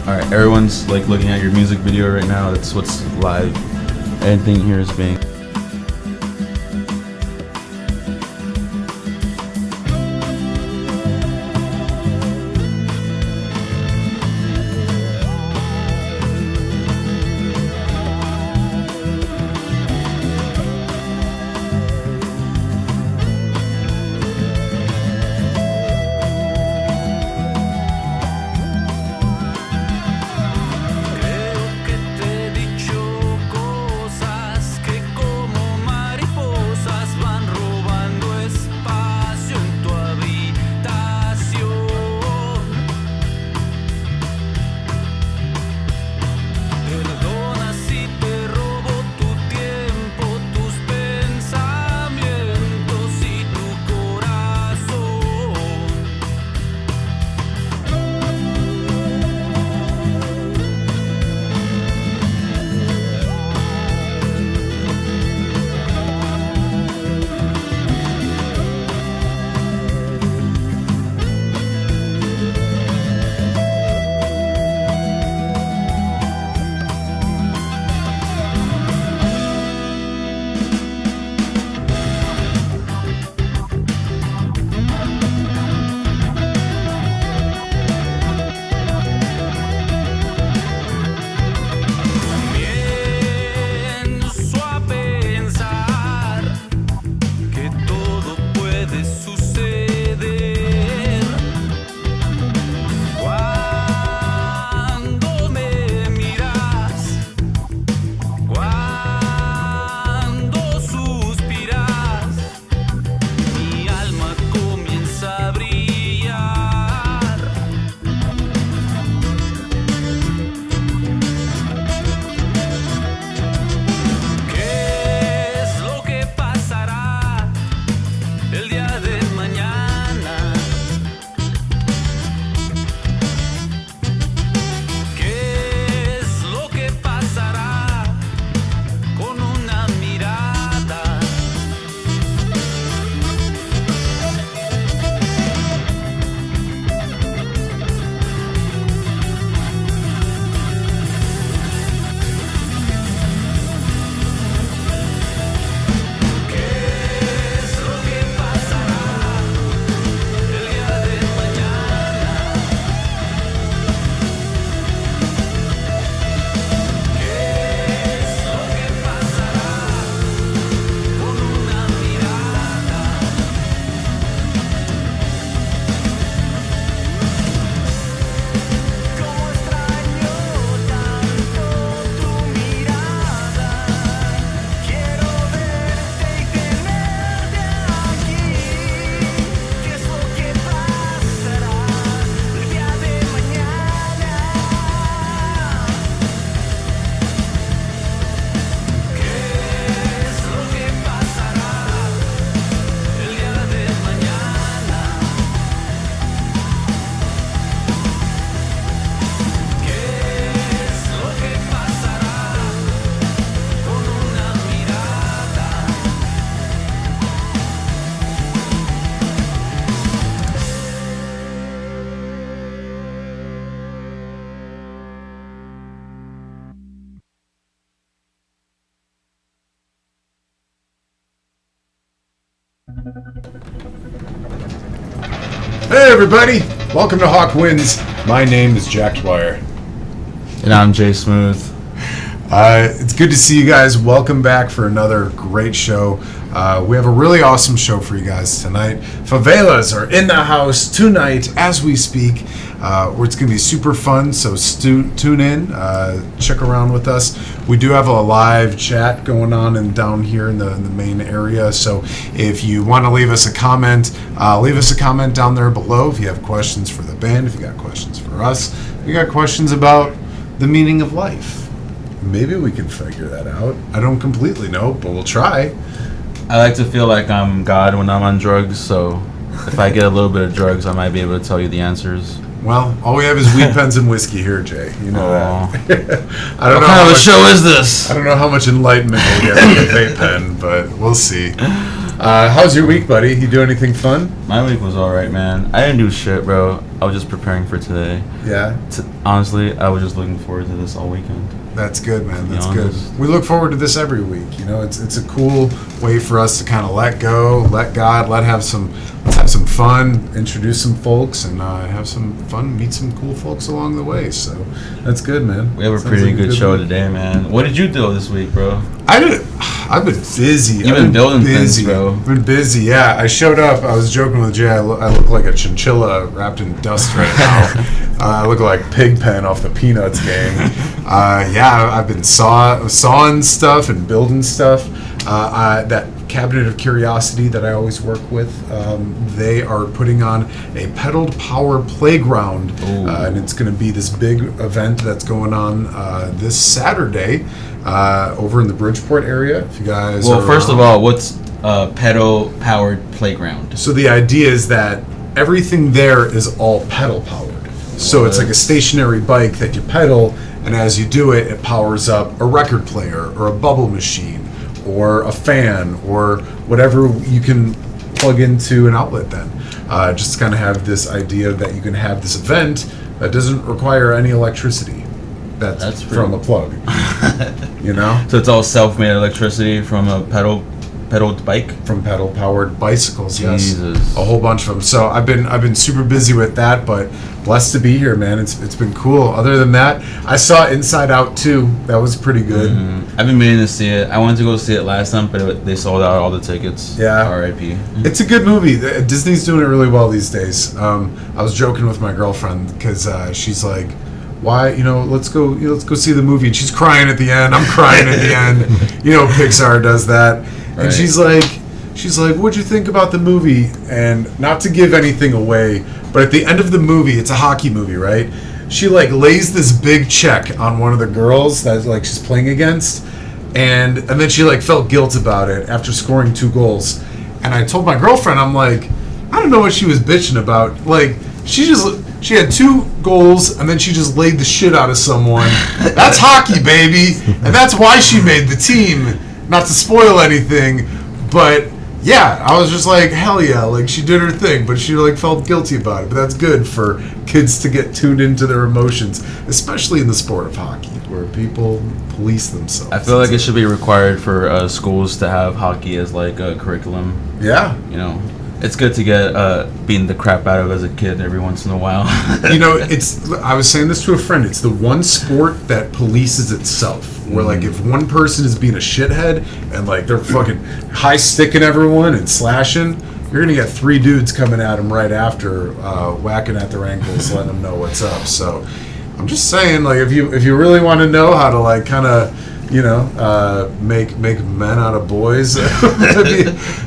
Alright, everyone's like looking at your music video right now. That's what's live. Anything here is being. Hey everybody, welcome to Hawk Wins. My name is Jack Dwyer. And I'm Jay Smooth. It's good to see you guys. Welcome back for another great show. We have a really awesome show for you guys tonight. Favelas are in the house tonight as we speak. Where it's going to be super fun, so tune in, check around with us. We do have a live chat going on and down here in the main area, so if you want to leave us a comment down there below. If you have questions for the band, if you got questions for us, if you got questions about the meaning of life, maybe we can figure that out. I don't completely know, but we'll try. I like to feel like I'm God when I'm on drugs, so if I get a little bit of drugs, I might be able to tell you the answers. Well, all we have is weed pens and whiskey here, Jay. You know that. I don't what know kind of a show is this? I don't know how much enlightenment we'll get with a vape pen, but we'll see. How's your week, buddy? You do anything fun? My week was alright, man. I didn't do shit, bro. I was just preparing for today. Yeah. Honestly, I was just looking forward to this all weekend. That's good, man. That's good. honest. We look forward to this every week. You know, it's a cool way for us to kind of let go, let God, let's have some fun, introduce some folks, and have some fun, meet some cool folks along the way. So that's good, man. We have a Sounds pretty like good show week. today, man. What did you do this week, bro? I've been busy. You've been building things, bro. I've been busy, yeah. I showed up. I was joking with Jay. I look like a chinchilla wrapped in dust right now. I look like Pigpen off the Peanuts gang. Yeah, I've been sawing stuff and building stuff. That Cabinet of Curiosity that I always work with, they are putting on a pedaled power playground, and it's going to be this big event that's going on this Saturday over in the Bridgeport area. If you guys, First of all, what's pedal powered playground? So the idea is that everything there is all pedal powered. So it's like a stationary bike that you pedal, and as you do it, it powers up a record player or a bubble machine or a fan or whatever you can plug into an outlet then. Just to kind of have this idea that you can have this event that doesn't require any electricity. That's from a plug. You know? So it's all self-made electricity from a pedaled bike? From pedal powered bicycles, yes. Jesus. A whole bunch of them. So I've been super busy with that, but blessed to be here, man. It's been cool. Other than that, I saw Inside Out 2. That was pretty good. Mm-hmm. I've been meaning to see it. I wanted to go see it last time, but they sold out all the tickets. Yeah. R.I.P. It's a good movie. Disney's doing it really well these days. I was joking with my girlfriend because she's like, "Why? Let's go see the movie." And she's crying at the end. I'm crying at the end. Pixar does that. Right. And she's like, "What'd you think about the movie?" And not to give anything away, but at the end of the movie, it's a hockey movie, right? She lays this big check on one of the girls that she's playing against, and then she felt guilt about it after scoring 2 goals. And I told my girlfriend, I'm like, I don't know what she was bitching about. She had 2 goals, and then she just laid the shit out of someone. That's hockey, baby, and that's why she made the team. Not to spoil anything, but yeah, I was just like, hell yeah, she did her thing, but she felt guilty about it. But that's good for kids to get tuned into their emotions, especially in the sport of hockey, where people police themselves. I feel like it should be required for schools to have hockey as a curriculum. Yeah. It's good to get beaten the crap out of as a kid every once in a while. I was saying this to a friend, it's the one sport that polices itself. Where if one person is being a shithead and they're fucking high sticking everyone and slashing, you're gonna get 3 dudes coming at them right after, whacking at their ankles, letting them know what's up. So I'm just saying, if you really want to know how to kind of make men out of boys,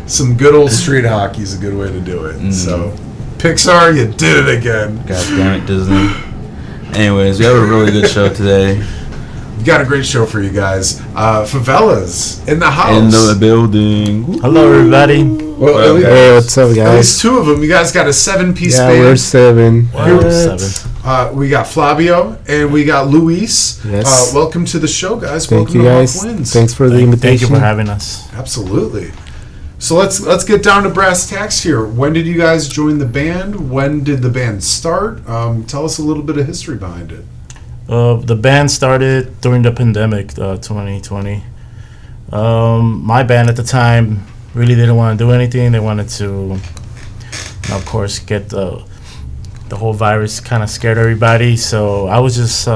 some good old street hockey is a good way to do it. So Pixar, you did it again. God damn it, Disney. Anyways, we have a really good show today. We've got a great show for you guys. Favelas in the house. In the building. Hello, everybody. Well, Hey, what's up, at guys? least 2 of them. You guys got a 7-piece Yeah, band. we're 7. We're 7. We got Flavio and we got Luis. Yes. Welcome to the show, guys. Thank welcome you, to guys. Hawk Wins. Thanks for the invitation. Thank you for having us. Absolutely. So let's get down to brass tacks here. When did you guys join the band? When did the band start? Tell us a little bit of history behind it. The band started during the pandemic, 2020. My band at the time really didn't want to do anything. They wanted to, of course, get the whole virus kind of scared everybody. So I was just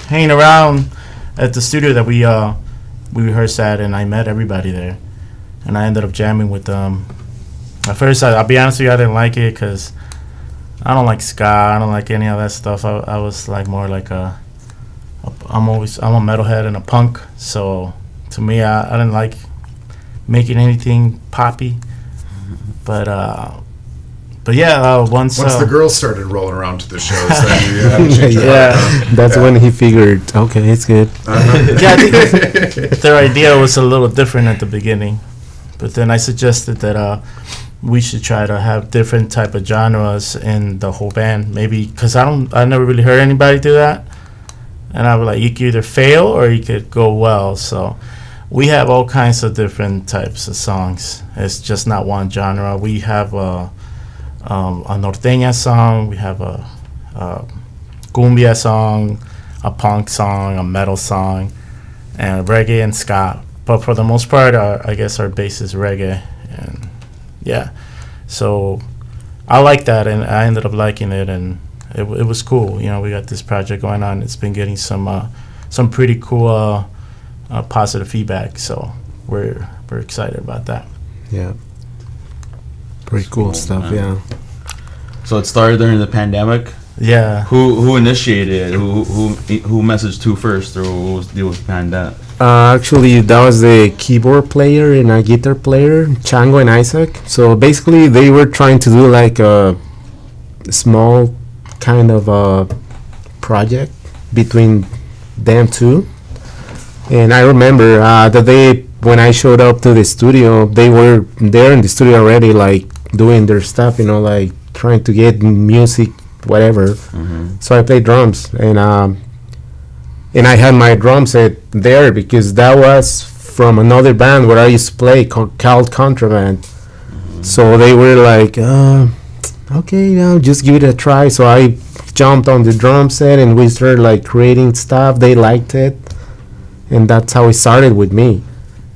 hanging around at the studio that we rehearsed at, and I met everybody there. And I ended up jamming with them. At first, I'll be honest with you, I didn't like it because I don't like ska. I don't like any of that stuff. I was more like I'm a metalhead and a punk. So to me, I didn't like making anything poppy. But yeah, once the girls started rolling around to the shows, then you had to change your mind. That's when he figured, okay, it's good. yeah, I think their idea was a little different at the beginning. But then I suggested that we should try to have different type of genres in the whole band. Maybe because I never really heard anybody do that. And I was like, you could either fail or you could go well. So we have all kinds of different types of songs. It's just not one genre. We have a norteña song, we have a cumbia song, a punk song, a metal song, and reggae and ska. But for the most part, I guess our base is reggae, and yeah. So I like that, and I ended up liking it, and it was cool. You know, we got this project going on. It's been getting some pretty cool positive feedback. So we're excited about that. Yeah. Pretty cool stuff. Yeah. So it started during the pandemic. Yeah. Who initiated it? Who messaged who first, or who was deal with pandemic? Actually, that was a keyboard player and a guitar player, Chango and Isaac. So basically, they were trying to do like a small kind of a project between them two. And I remember the day when I showed up to the studio, they were there in the studio already, like doing their stuff, you know, like trying to get music, whatever. So I played drums, and I had my drum set there because that was from another band where I used to play called Contraband. So they were like, okay, just give it a try. So I jumped on the drum set and we started like creating stuff. They liked it, and that's how it started with me.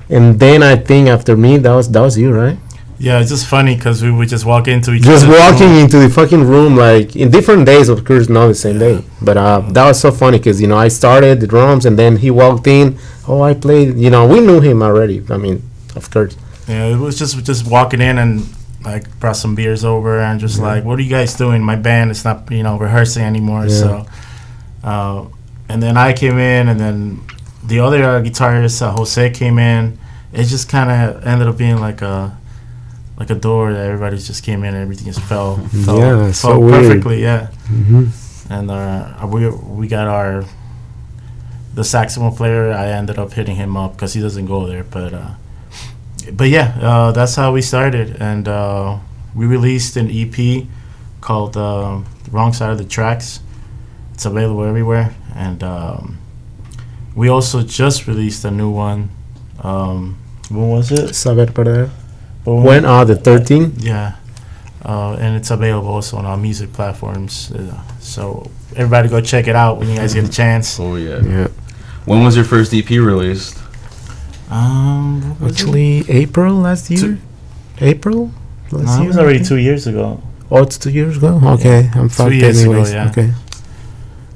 And then I think after me, that was you, right? Yeah, it's just funny because we would just walk into each Just other's walking room. into the fucking room, like in different days, of course, not the same day. But that was so funny because, you know, I started the drums and then he walked in. Oh, I played, you know, we knew him already. I mean, of course. Yeah, it was just walking in and like brought some beers over and just like, what are you guys doing? My band is not, you know, rehearsing anymore. Yeah. So, and then I came in, and then the other guitarist, Jose, came in. It just kind of ended up being like a door that everybody just came in and everything just fell Yeah, so weird. perfectly. Yeah. Hmm. And we got the saxophone player. I ended up hitting him up because he doesn't go there, but yeah, that's how we started, and we released an EP called "The Wrong Side of the Tracks." It's available everywhere, and we also just released a new one. When was it? Saber Perder. When? The 13th? Yeah, and it's available also on our music platforms. So everybody go check it out when you guys get a chance. Oh yeah. Yeah. When was your first EP released? What was it? Actually, April last year? April? Last No, it year, was I already think? 2 years ago. Oh, it's 2 years ago? Okay, I'm fucked years ago, anyways. yeah. Okay.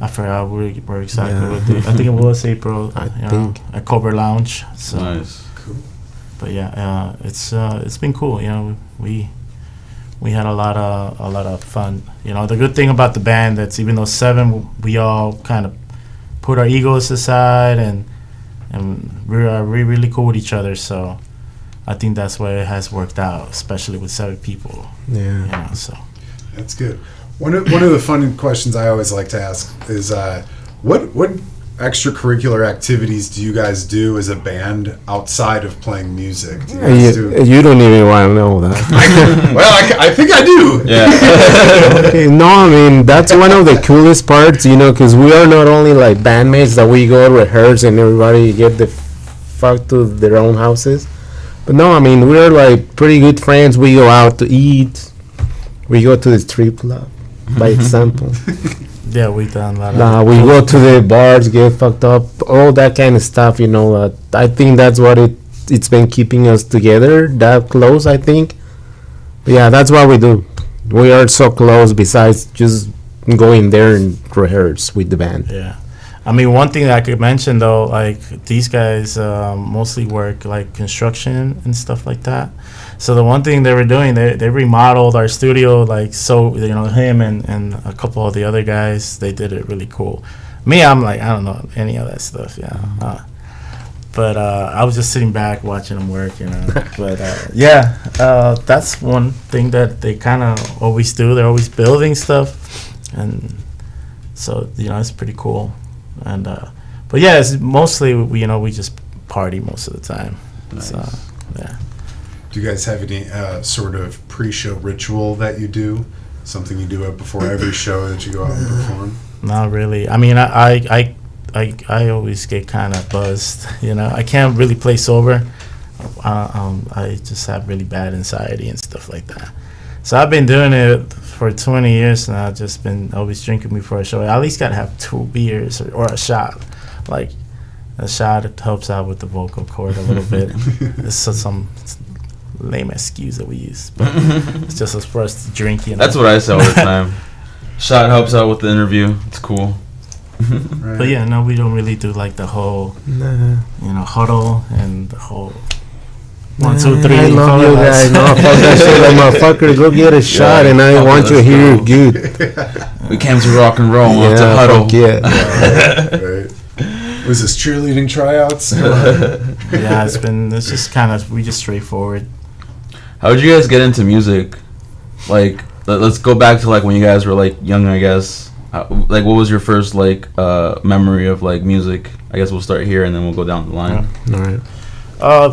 I forgot where exactly. Yeah. What I think it was April. I you know, think. at Cobra Lounge. So, Nice. but yeah, it's been cool. You know, we had a lot of fun. You know, the good thing about the band that's even though seven, we all kind of put our egos aside and we're really cool with each other. So I think that's why it has worked out, especially with 7 people. Yeah. You know, so. That's good. One of the fun questions I always like to ask is what extracurricular activities do you guys do as a band outside of playing music? Do you guys do? You don't even want to know that. Well, I think I do. Yeah. Okay, no, I mean, that's one of the coolest parts, you know, because we are not only like bandmates that we go rehearse and everybody get the fuck to their own houses. But no, I mean, we're like pretty good friends. We go out to eat. We go to the strip club, by example. Yeah, we done a lot of We go to the bars, get fucked up, all that kind of stuff, you know. I think that's what it's been keeping us together, that close, I think. But yeah, that's what we do. We are so close besides just going there and rehearse with the band. Yeah. I mean, one thing that I could mention, though, like, these guys mostly work, like, construction and stuff like that. So the one thing they were doing, they remodeled our studio, like, so, you know, him and a couple of the other guys, they did it really cool. Me, I'm like, I don't know any of that stuff, yeah. But I was just sitting back watching them work, you know. But, yeah, that's one thing that they kind of always do. They're always building stuff. And so, you know, it's pretty cool. And but yeah, it's mostly we just party most of the time. Nice. So yeah. Do you guys have any sort of pre-show ritual that you do? Something you do before every show that you go out and perform? Not really. I mean, I I always get kind of buzzed. You know, I can't really play sober. I just have really bad anxiety and stuff like that. So I've been doing it for 20 years now. I've just been always drinking before a show. I at least gotta have 2 beers or a shot. Like a shot, it helps out with the vocal cord a little bit. It's some lame excuse that we use, but it's just for us to drink. You know? That's what I say all the time. Shot helps out with the interview. It's cool. Right. But yeah, no, we don't really do like the whole, Nah. huddle and the whole 1, 2, 3. I love you favelas. guys. No, fuck that shit, like, motherfucker. Go get a shot, and I fuck want it, you let's here, go. good. We came to rock and roll. Yeah, to Yeah, huddle. fuck yeah. Right. Was this cheerleading tryouts? Yeah, it's just kind of, we just straightforward. How did you guys get into music? Like, let's go back to like when you guys were like young, I guess. Like, what was your first like memory of like music? I guess we'll start here and then we'll go down the line. All right.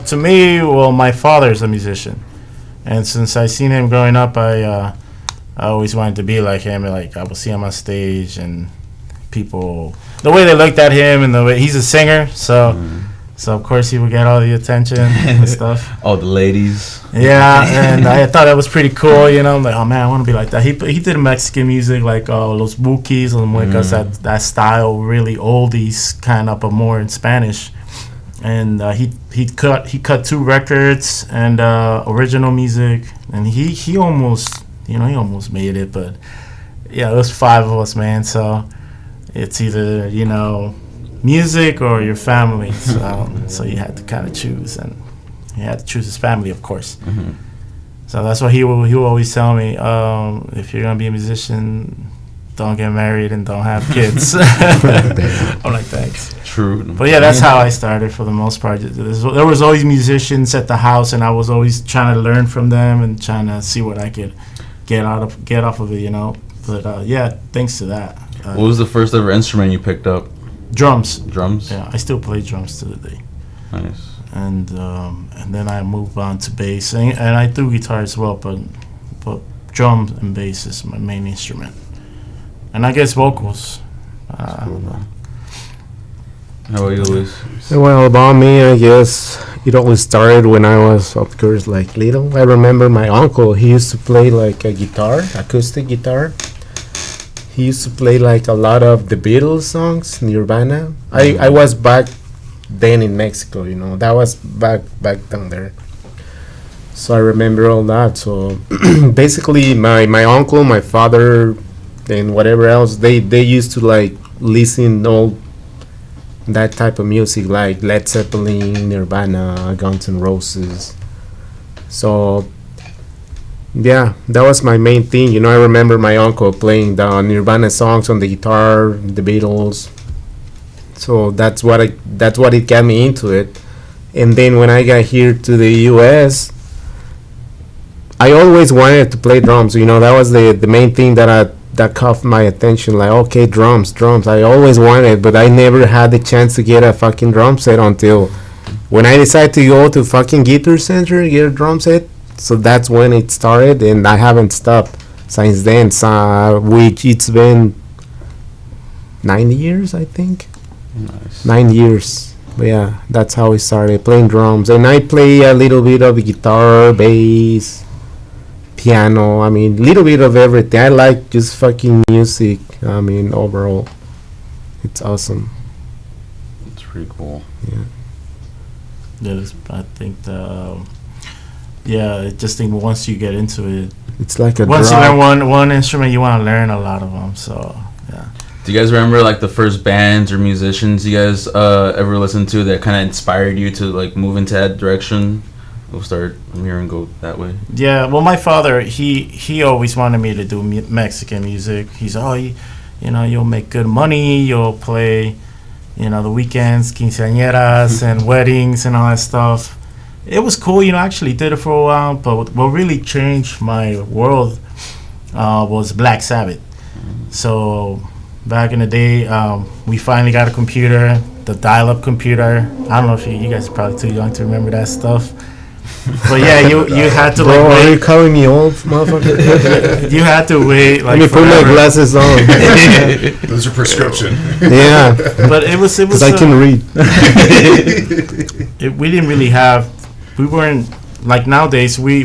To me, well, my father's a musician, and since I seen him growing up, I always wanted to be like him. And, like, I would see him on stage, and people, the way they looked at him, and the way he's a singer, so of course he would get all the attention and stuff. Oh, the ladies. Yeah, and I thought that was pretty cool. You know, I'm like, oh man, I want to be like that. He did Mexican music, like Los Bukis, Los Muecas, that style, really oldies kind of, but more in Spanish. And he cut 2 records and original music, and he almost made it, but yeah, it was 5 of us, man. So it's either music or your family. So you had to kind of choose, and he had to choose his family, of course. Mm-hmm. So that's what he would always tell me. If you're gonna be a musician, don't get married and don't have kids. I'm like, thanks. True. But yeah, that's how I started for the most part. There was always musicians at the house, and I was always trying to learn from them and trying to see what I could get off of it, But yeah, thanks to that. What was the first ever instrument you picked up? Drums. Drums. Yeah, I still play drums to the day. Nice. And then I moved on to bass, and I do guitar as well, but drums and bass is my main instrument. And I guess vocals. I don't know. How about you, Luis? Well, about me, I guess it all started when I was, of course, like little. I remember my uncle, he used to play like a guitar, acoustic guitar. He used to play like a lot of the Beatles songs, Nirvana. I was back then in Mexico, that was back down there. So I remember all that. So basically my uncle, my father, and whatever else, they used to like listen all that type of music, like Led Zeppelin, Nirvana, Guns N' Roses. So yeah, that was my main thing. I remember my uncle playing the Nirvana songs on the guitar, the Beatles. So that's what it got me into it. And then when I got here to the US, I always wanted to play drums. That was the main thing that caught my attention. Like, okay, drums. I always wanted, but I never had the chance to get a fucking drum set until when I decided to go to fucking Guitar Center, get a drum set. So that's when it started, and I haven't stopped since then. Which it's been 9 years, I think. Nice. 9 years. But yeah, that's how I started playing drums, and I play a little bit of guitar, bass, piano. I mean, little bit of everything. I like just fucking music. I mean, overall, it's awesome. It's pretty cool. Yeah, I think I just think once you get into it, It's like a once drop. you learn one instrument, you want to learn a lot of them. So yeah. Do you guys remember like the first bands or musicians you guys ever listened to that kind of inspired you to like move into that direction? We'll start from here and go that way. Yeah, well, my father, he always wanted me to do Mexican music. He's you'll make good money, you'll play, the weekends, quinceañeras and weddings and all that stuff. It was cool, I actually did it for a while, but what really changed my world was Black Sabbath. So back in the day, we finally got a computer, the dial-up computer. I don't know if you guys are probably too young to remember that stuff. But yeah, you had to Bro, like are you wait. calling me old, motherfucker? You had to wait Let like me put my forever. glasses on. Those are prescription. Yeah, But it was because I can read. we didn't really have. We weren't like nowadays. We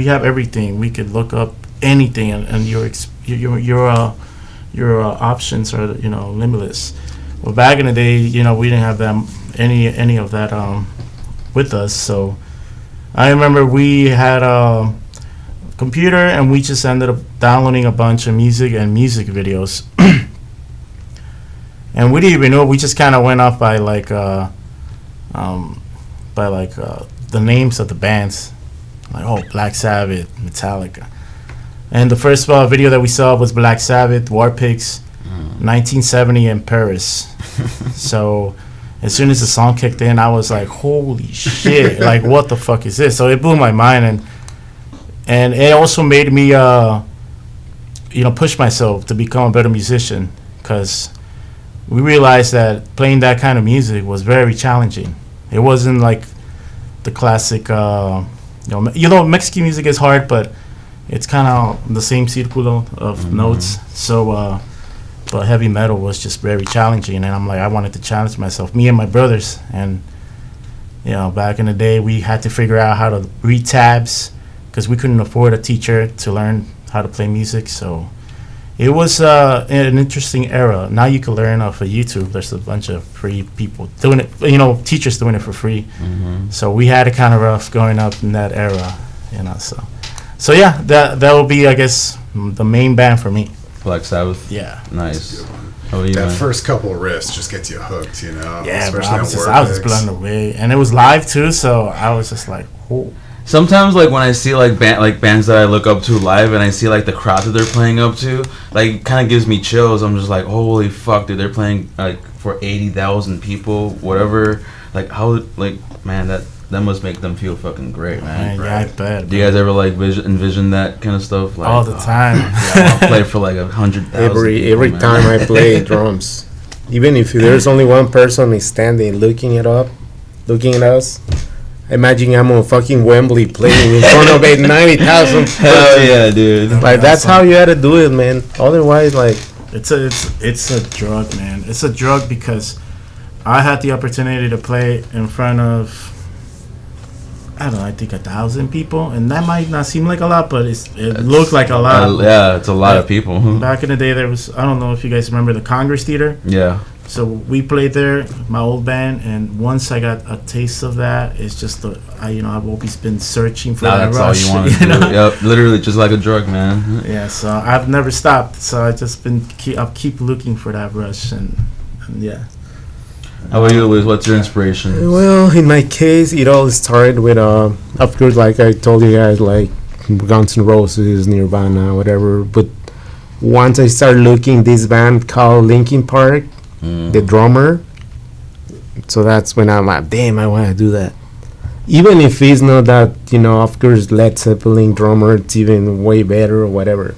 have everything. We could look up anything, and your options are limitless. Well, back in the day, we didn't have that any of that with us. So I remember we had a computer, and we just ended up downloading a bunch of music and music videos. And we didn't even know. We just kind of went off by the names of the bands, like Black Sabbath, Metallica. And the first video that we saw was Black Sabbath, War Pigs, 1970 in Paris. So as soon as the song kicked in, I was like, holy shit, like what the fuck is this? So it blew my mind, and it also made me push myself to become a better musician, because we realized that playing that kind of music was very challenging. It wasn't like the classic Mexican music is hard, but it's kind of the same círculo of notes. So but heavy metal was just very challenging, and I'm like, I wanted to challenge myself, me and my brothers. And back in the day, we had to figure out how to read tabs, because we couldn't afford a teacher to learn how to play music. So it was an interesting era. Now you can learn off of YouTube. There's a bunch of free people doing it, teachers doing it for free. So we had it kind of rough growing up in that era, so yeah, that will be, I guess, the main band for me. Black Sabbath. Yeah. Nice. How about you, That man? first couple of riffs just gets you hooked, Yeah, bro, especially I was on just Word blown away, and it was live too. So I was just like, oh. Sometimes, like when I see like bands that I look up to live, and I see like the crowd that they're playing up to, like kind of gives me chills. I'm just like, holy fuck, dude! They're playing like for 80,000 people, whatever. Like how, like man, that must make them feel fucking great, man. Yeah, I bet. Do you guys ever like envision that kind of stuff? Like, all the time? Yeah, I'll play for like 100,000. Every people, time man. I play drums, even if there's only one person standing looking at us, imagine I'm on fucking Wembley playing in front of 90,000. Hell yeah, dude. Like that's how you had to do it, man. Otherwise, like It's a drug, man. It's a drug, because I had the opportunity to play in front of, I don't know, I think 1,000 people, and that might not seem like a lot, but it looked like a lot. Yeah, it's a lot of people. Back in the day, there was, I don't know if you guys remember the Congress Theater. Yeah. So we played there, my old band, and once I got a taste of that, it's just I've always been searching for Nah, that that's rush. all you want to do. Yep, literally just like a drug, man. Yeah, so I've never stopped. So I just I'll keep looking for that rush, and yeah. How about you, Luis? What's your inspiration? well, in my case, it all started with of course, like I told you guys, like Guns N' Roses, Nirvana, whatever. But once I started looking this band called Linkin Park, the drummer. So that's when I'm like, damn, I want to do that. Even if it's not that, of course, Led Zeppelin drummer, it's even way better or whatever.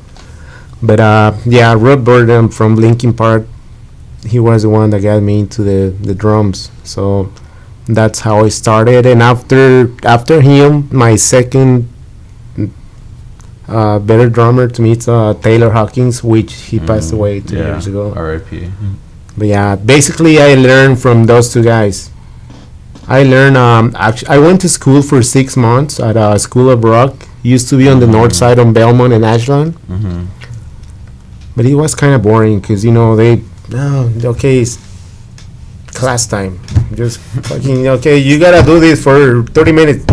But yeah, Rod Burnham from Linkin Park, he was the one that got me into the drums. So that's how I started. And after him, my second better drummer to me is Taylor Hawkins, which he passed away 2 years ago. R.I.P. But yeah, basically I learned from those two guys. I learned, I went to school for 6 months at a School of Rock. Used to be on the north side on Belmont and Ashland. But it was kind of boring because, okay, it's class time. Just fucking, okay, you gotta do this for 30 minutes.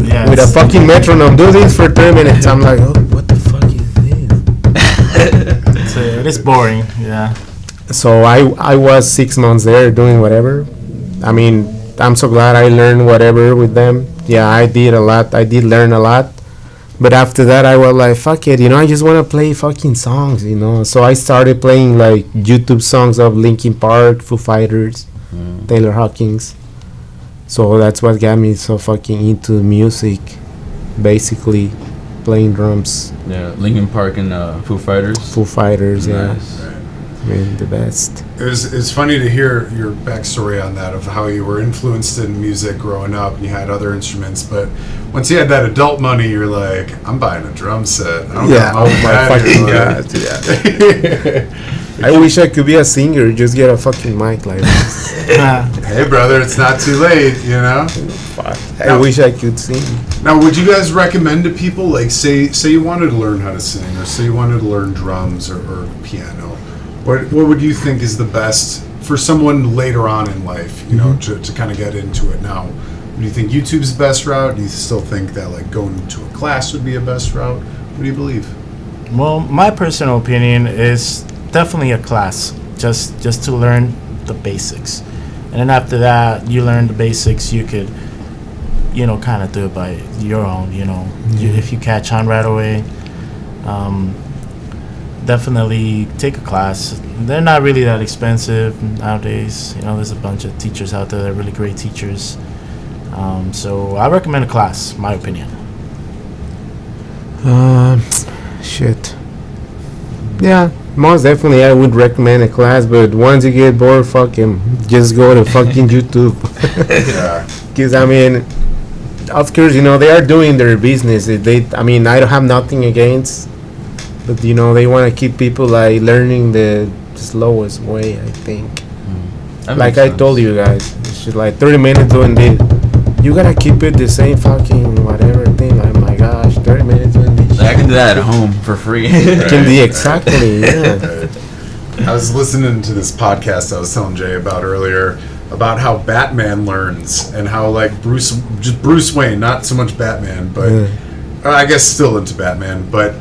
Yeah, With a fucking metronome, do this for 30 minutes. I'm like, oh, what the fuck is this? it is boring. Yeah. So I was 6 months there doing whatever. I mean, I'm so glad I learned whatever with them. Yeah, I did a lot. I did learn a lot. But after that, I was like, fuck it, I just want to play fucking songs, So I started playing like YouTube songs of Linkin Park, Foo Fighters, Taylor Hawkins. So that's what got me so fucking into music, basically playing drums. Yeah, Linkin Park and Foo Fighters. Foo Fighters, yeah. Nice. Man, the best. It's funny to hear your backstory on that, of how you were influenced in music growing up and you had other instruments, but once you had that adult money, you're like, I'm buying a drum set. I don't Yeah, know oh about my that. fucking You're like- god, yeah. I wish I could be a singer. Just get a fucking mic like this. Hey, brother, it's not too late, you know? I wish I could sing. Now, would you guys recommend to people, like, say you wanted to learn how to sing, or say you wanted to learn drums or piano, what would you think is the best for someone later on in life, you know, to kind of get into it now? Do you think YouTube's the best route? Do you still think that, like, going to a class would be a best route? What do you believe? Well, my personal opinion is definitely a class, just to learn the basics, and then after that, you learn the basics, you could, you know, kind of do it by your own. You know, if you catch on right away, definitely take a class. They're not really that expensive nowadays. You know, there's a bunch of teachers out there that are really great teachers. So I recommend a class, my opinion. Shit. Yeah, most definitely I would recommend a class, but once you get bored, fucking just go to fucking YouTube. Yeah. Because I mean, of course, you know, they are doing their business. I mean, I don't have nothing against, but you know, they want to keep people like learning the slowest way, I think. That Like makes I sense. told you guys, it's just like 30 minutes doing this. You gotta keep it the same fucking whatever thing. Oh my gosh, 30 minutes doing this. I can do that at home for free. Can be exactly, yeah. I was listening to this podcast I was telling Jay about earlier, about how Batman learns, and how, like, Bruce Wayne, not so much Batman, but I guess still into Batman, but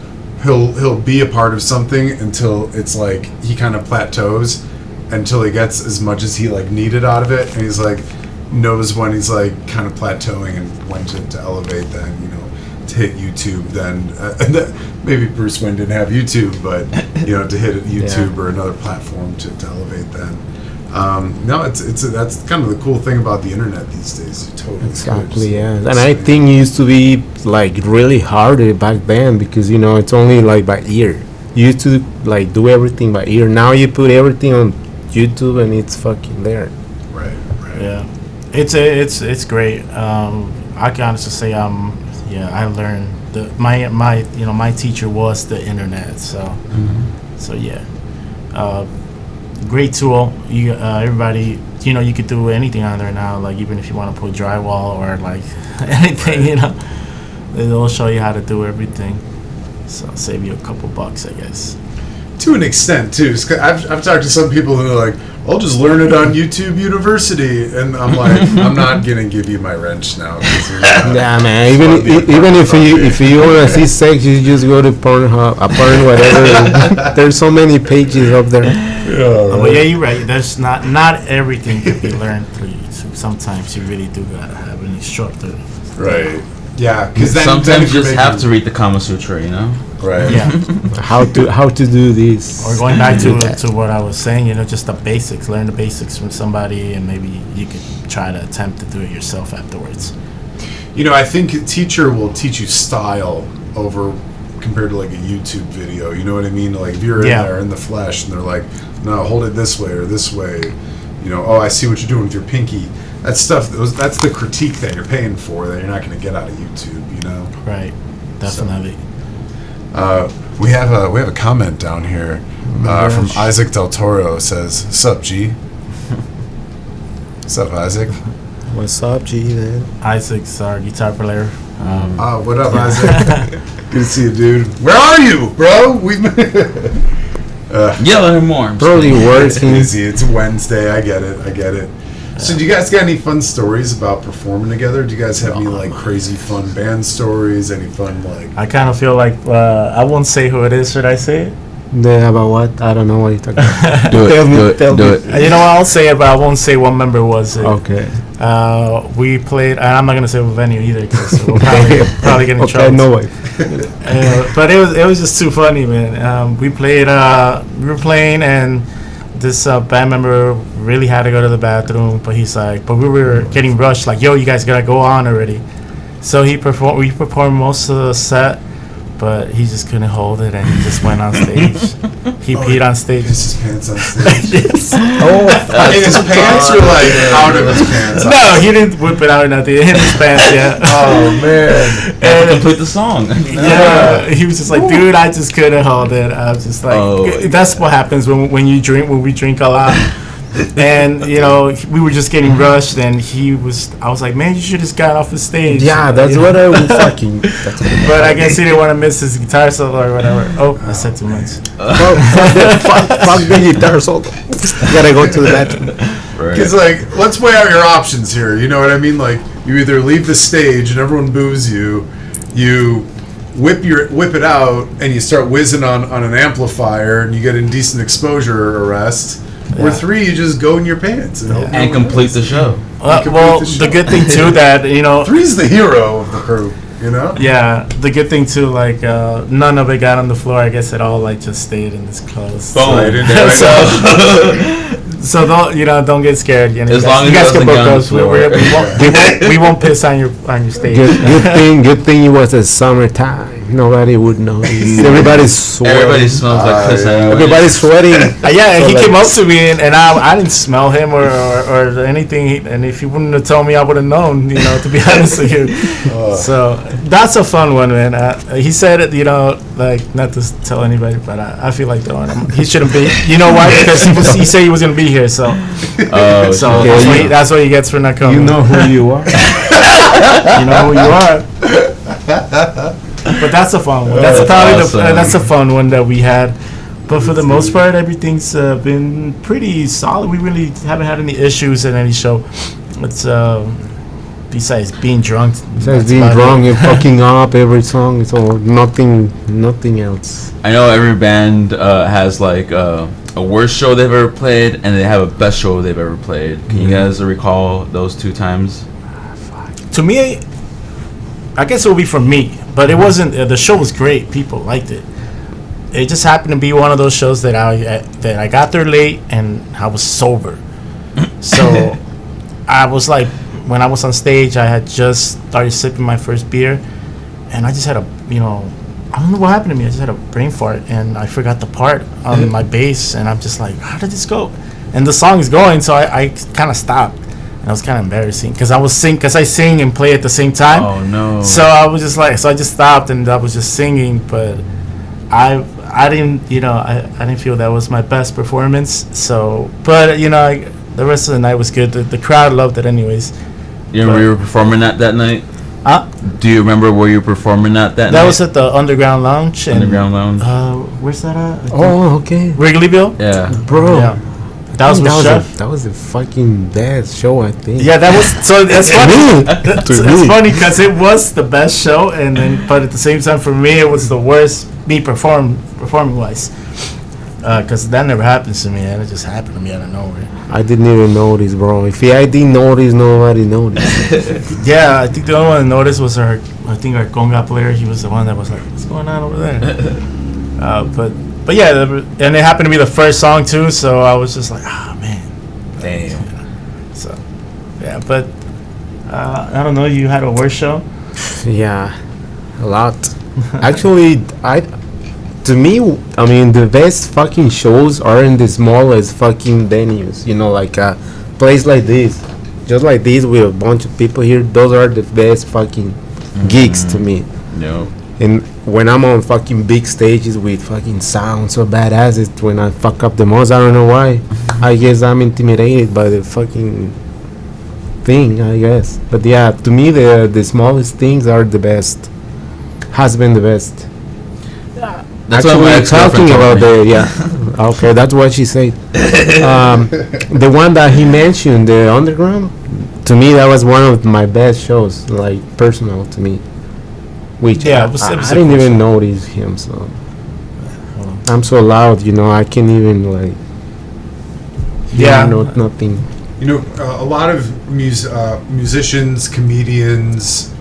he'll be a part of something until it's like he kind of plateaus, until he gets as much as he, like, needed out of it, and he's like knows when he's like kind of plateauing and when to elevate, then, you know, to hit YouTube, then maybe Bruce Wayne didn't have YouTube, but, you know, to hit YouTube or another platform to elevate then. No, that's kind of the cool thing about the internet these days. You totally Exactly, yeah. And I think it used to be like really hard back then, because, you know, it's only like by ear. You used to like do everything by ear. Now you put everything on YouTube and it's fucking there. Right. Yeah, it's great. I can honestly say I learned my teacher was the internet, so great tool. You everybody, you know, you could do anything on there now, like even if you want to put drywall or like anything, you know, they'll show you how to do everything, so save you a couple bucks, I guess. To an extent too. I've talked to some people who are like, I'll just learn it on YouTube University, and I'm like, I'm not gonna give you my wrench now. 'Cause you're not- Yeah, man. Even if you wanna see sex, you just go to Pornhub, porn, whatever. There's so many pages up there. But yeah, you're right. There's not everything can be learned through YouTube. Sometimes you really do gotta have an instructor. Right. Yeah, because Sometimes you just have to read the Kama Sutra, you know? Right. Yeah. How to do this. Or going back to what I was saying, you know, just the basics. Learn the basics from somebody, and maybe you could try to attempt to do it yourself afterwards. You know, I think a teacher will teach you style over compared to like a YouTube video. You know what I mean? Like if you're in there in the flesh and they're like, no, hold it this way or this way. You know, oh, I see what you're doing with your pinky. That stuff. That's the critique that you're paying for that you're not going to get out of YouTube. You know. Right. Definitely. We have a comment down here from Isaac Del Toro. Says, "Sup, G." Sup, Isaac? What's up, G, man? Isaac's our guitar player. What up, Isaac? Good to see you, dude. Where are you, bro? Yell at him more. I'm Probably working. Busy. It's Wednesday. I get it. So, do you guys got any fun stories about performing together? Do you guys have any like crazy fun band stories? Any fun like? I kind of feel like I won't say who it is. Should I say it? Yeah, about what? I don't know what you're talking about. Do it. Tell Do me. it. You know, I'll say it, but I won't say what member was it. Okay. We played, and I'm not gonna say what venue either, because we'll probably get in Okay, trouble. no way. But it was just too funny, man. We were playing, and this band member really had to go to the bathroom, but we were getting rushed, like, yo, you guys gotta go on already. So we performed most of the set, but he just couldn't hold it, and he just went on stage. He peed on stage. Pissed his pants on stage. Yes. Oh, in his pants or like out of his pants? No, he didn't whip it out or nothing. In his pants, yeah. Oh man. And complete the song. Yeah, he was just like, dude, I just couldn't hold it. I was just like, Oh, that's what happens when you drink, when we drink a lot. And you know, we were just getting rushed, and I was like, man, you should just got off the stage. Yeah, that's You know? what I would fucking. That's what But I guess he didn't want to miss his guitar solo or whatever. Oh, I said too much. fuck the guitar solo. Gotta go to the bathroom. Right. Because like, let's weigh out your options here. You know what I mean? Like, you either leave the stage and everyone boos you, you whip it out and you start whizzing on an amplifier and you get indecent exposure arrest. Or 3, you just go in your pants and hope And complete the show. Well, the good thing too that, you know, 3's the hero of the crew. You know? yeah, the good thing too, like none of it got on the floor. I guess it all like just stayed in his clothes. Boom. Right in there. So don't get scared. You know, As long as you guys it can doesn't book get on us. the floor. We won't piss on your stage. Good thing it was a summertime. Nobody would notice. Everybody's sweating. Everybody smells like piss. Everybody's sweating. Yeah, So he like- came up to me and I didn't smell him or anything. And if he wouldn't have told me, I would have known. You know, to be honest with you. So that's a fun one, man. He said it. You know, like not to tell anybody, but I feel like throwing him. He shouldn't be. You know why? Because he said he was gonna be here. So Oh, so Okay, that's what he gets for not coming. You know who you are. You know who you are. But that's a fun one. That's probably awesome. that's a fun one that we had. But for the most part, everything's been pretty solid. We really haven't had any issues in any show. It's besides being drunk. Besides that's being about drunk it. and fucking up every song, so nothing else. I know every band has like a worst show they've ever played, and they have a best show they've ever played. Can you guys recall those 2 times? To me, I guess it would be for me, but it wasn't. The show was great. People liked it. It just happened to be one of those shows that I got there late and I was sober. So I was like, when I was on stage, I had just started sipping my first beer, and I just had I don't know what happened to me. I just had a brain fart, and I forgot the part on my bass, and I'm just like, how did this go? And the song is going, so I kind of stopped. And it was kind of embarrassing because I sing and play at the same time. Oh no! So I was just like, I just stopped and I was just singing, but I didn't, I didn't feel that was my best performance. So, but the rest of the night was good. The crowd loved it, anyways. You remember you were performing that night? Do you remember where you were performing that night? That was at the Underground Lounge. Underground Lounge. Where's that at? Oh, okay, Wrigleyville. Yeah. bro. Yeah. That was with Chef. That was a fucking best show, I think. Yeah, that was so. That's funny. To It's me. funny because it was the best show, but at the same time, for me, it was the worst. Me performing wise, because that never happens to me, and it just happened to me out of nowhere. I didn't even notice, bro. If I didn't notice, nobody noticed. Yeah, I think the only one that noticed was our conga player. He was the one that was like, "What's going on over there?" But yeah, and it happened to be the first song too, so I was just like, man. Damn. So, yeah, but I don't know. You had a worse show? Yeah, a lot. Actually, to me, I mean, the best fucking shows aren't the smallest fucking venues. You know, like a place like this, just like this with a bunch of people here. Those are the best fucking gigs to me. No. And when I'm on fucking big stages with fucking sound so badass, it's when I fuck up the most. I don't know why. I guess I'm intimidated by the fucking thing, I guess. But yeah, to me, the smallest things are the best. Has been the best. That's what my Actually, ex-girlfriend talking told about me. okay, that's what she said. The one that he mentioned, the Underground, to me, that was one of my best shows, like personal to me. Which Yeah, I, it was I a didn't cool even show. notice him, so I'm so loud, I can't even like. Yeah. Nothing. A lot of musicians, comedians,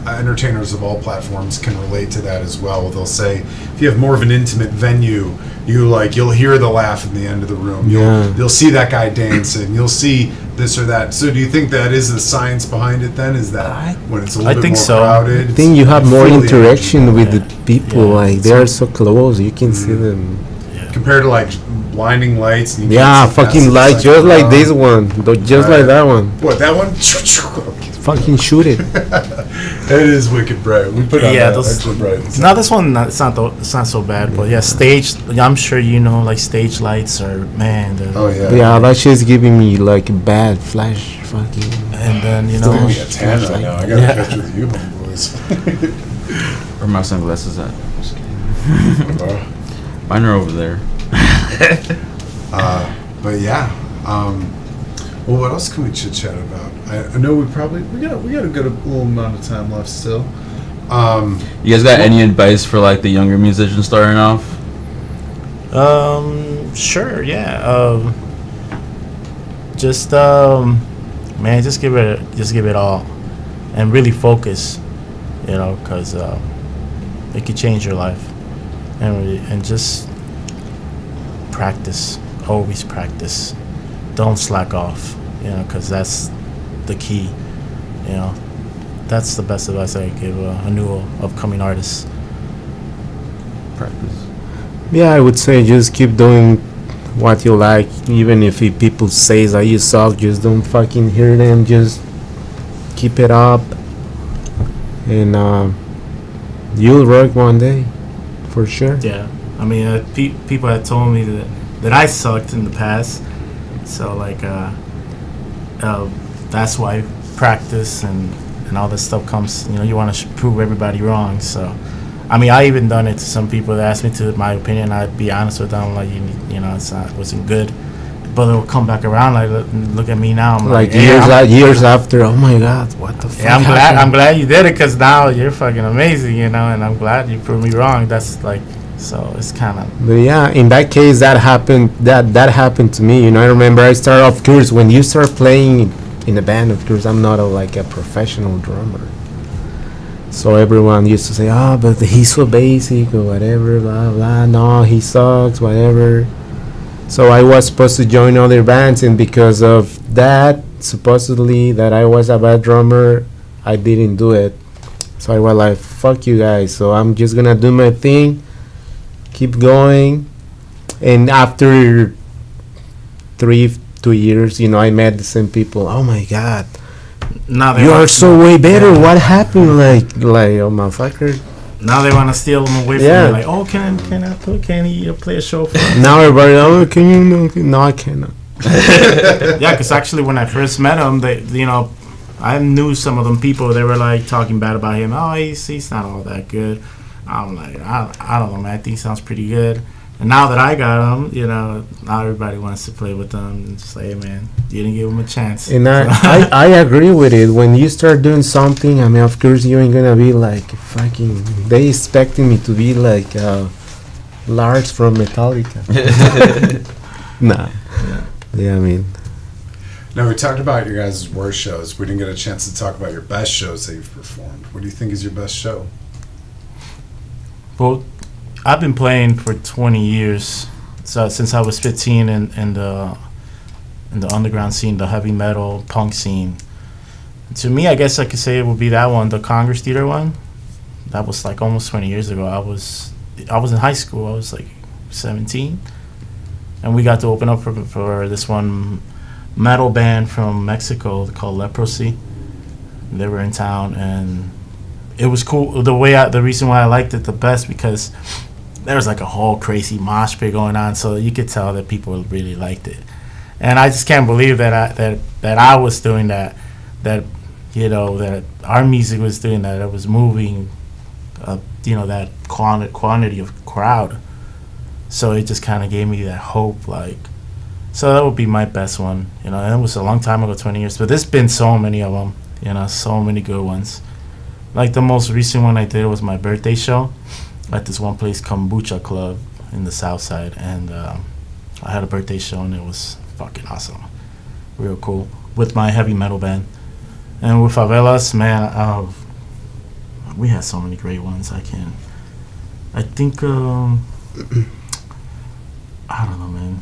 entertainers of all platforms can relate to that as well. They'll say, if you have more of an intimate venue, you'll hear the laugh in the end of the room. You'll see that guy dancing. You'll see this or that. So do you think that is the science behind it then? Is that when it's a little bit think more so. crowded? I think you have more feel the interaction energy. with people. Yeah, Like they are so close, you can see them. Compared to like blinding lights. And you Yeah, can't see fucking past it, light, it's just like oh, this one, just like that one. What, that one? Fucking shoot it. It is wicked bright. We put on Yeah, that those- extra bright. Now this one, it's not so bad, but yeah, stage. I'm sure you know, like stage lights are man. Oh yeah. Yeah, that shit's giving me like bad flash, fucking. And then you I'm know, gonna be a tan right now. I got a Yeah. picture with you, homeboys. Where are my sunglasses at? Just kidding. Mine are over there. But yeah. Well, what else can we chit chat about? I know we got a good little amount of time left still. You guys got any advice for like the younger musicians starting off? Sure, yeah. Just man, just give it all, and really focus, you know, because it could change your life, and just practice, always practice, don't slack off, you know, because that's the key, you know. That's the best advice I give a new upcoming artist. Practice. Yeah, I would say just keep doing what you like, even if people say that you suck. Just don't fucking hear them. Just keep it up, and you'll work one day, for sure. Yeah, I mean, people had told me that I sucked in the past, so like that's why practice and all this stuff comes. You know, you want to prove everybody wrong. So, I mean, I even done it to some people that asked me to my opinion. I'd be honest with them, like you know, wasn't good, but they'll come back around. Like look at me now. I'm Like hey, years after. Oh my God, what the fuck? yeah, I'm happened? glad you did it, because now you're fucking amazing, you know, and I'm glad you proved me wrong. That's like, so it's kind of. But yeah, in that case, that happened. That happened to me. You know, I remember I started. Of course, when you start playing in a band, of course, I'm not like a professional drummer. So everyone used to say, "Oh, but he's so basic or whatever, blah blah." No, he sucks, whatever. So I was supposed to join other bands, and because of that, supposedly that I was a bad drummer, I didn't do it. So I was like, "Fuck you guys." So I'm just gonna do my thing, keep going, and after 2 years, you know, I met the same people. Oh my God, Now they you want- are so way better. Yeah. What happened? Like, oh motherfucker. Now they want to steal them away from Yeah. you. Like, oh, can he play a show for us? Now everybody, oh, can you? No, I cannot. Yeah, because actually when I first met him, they, you know, I knew some of them people. They were like talking bad about him. Oh, he's not all that good. I'm like, I don't know, man. I think he sounds pretty good. And now that I got him, you know, now everybody wants to play with them. And just like, hey, man, you didn't give him a chance. And I agree with it. When you start doing something, I mean, of course, you ain't gonna be like fucking. They expecting me to be like Lars from Metallica. Nah. Yeah, I mean, Now, we talked about your guys' worst shows. We didn't get a chance to talk about your best shows that you've performed. What do you think is your best show? Well, I've been playing for 20 years, so since I was 15 in the underground scene, the heavy metal punk scene. To me, I guess I could say it would be that one, the Congress Theater one. That was like almost 20 years ago. I was in high school. I was like 17, and we got to open up for this one metal band from Mexico called Leprosy. They were in town, and it was cool. The reason why I liked it the best, because there was like a whole crazy mosh pit going on, so you could tell that people really liked it. And I just can't believe that I was doing that you know, that our music was doing that. It was moving, you know, that quantity of crowd. So it just kind of gave me that hope, like. So that would be my best one, you know. And it was a long time ago, 20 years, but there's been so many of them, you know, so many good ones. Like the most recent one I did was my birthday show at this one place, Kombucha Club, in the South Side, and I had a birthday show, and it was fucking awesome, real cool, with my heavy metal band. And with Favelas, man, we had so many great ones. I think I don't know, man.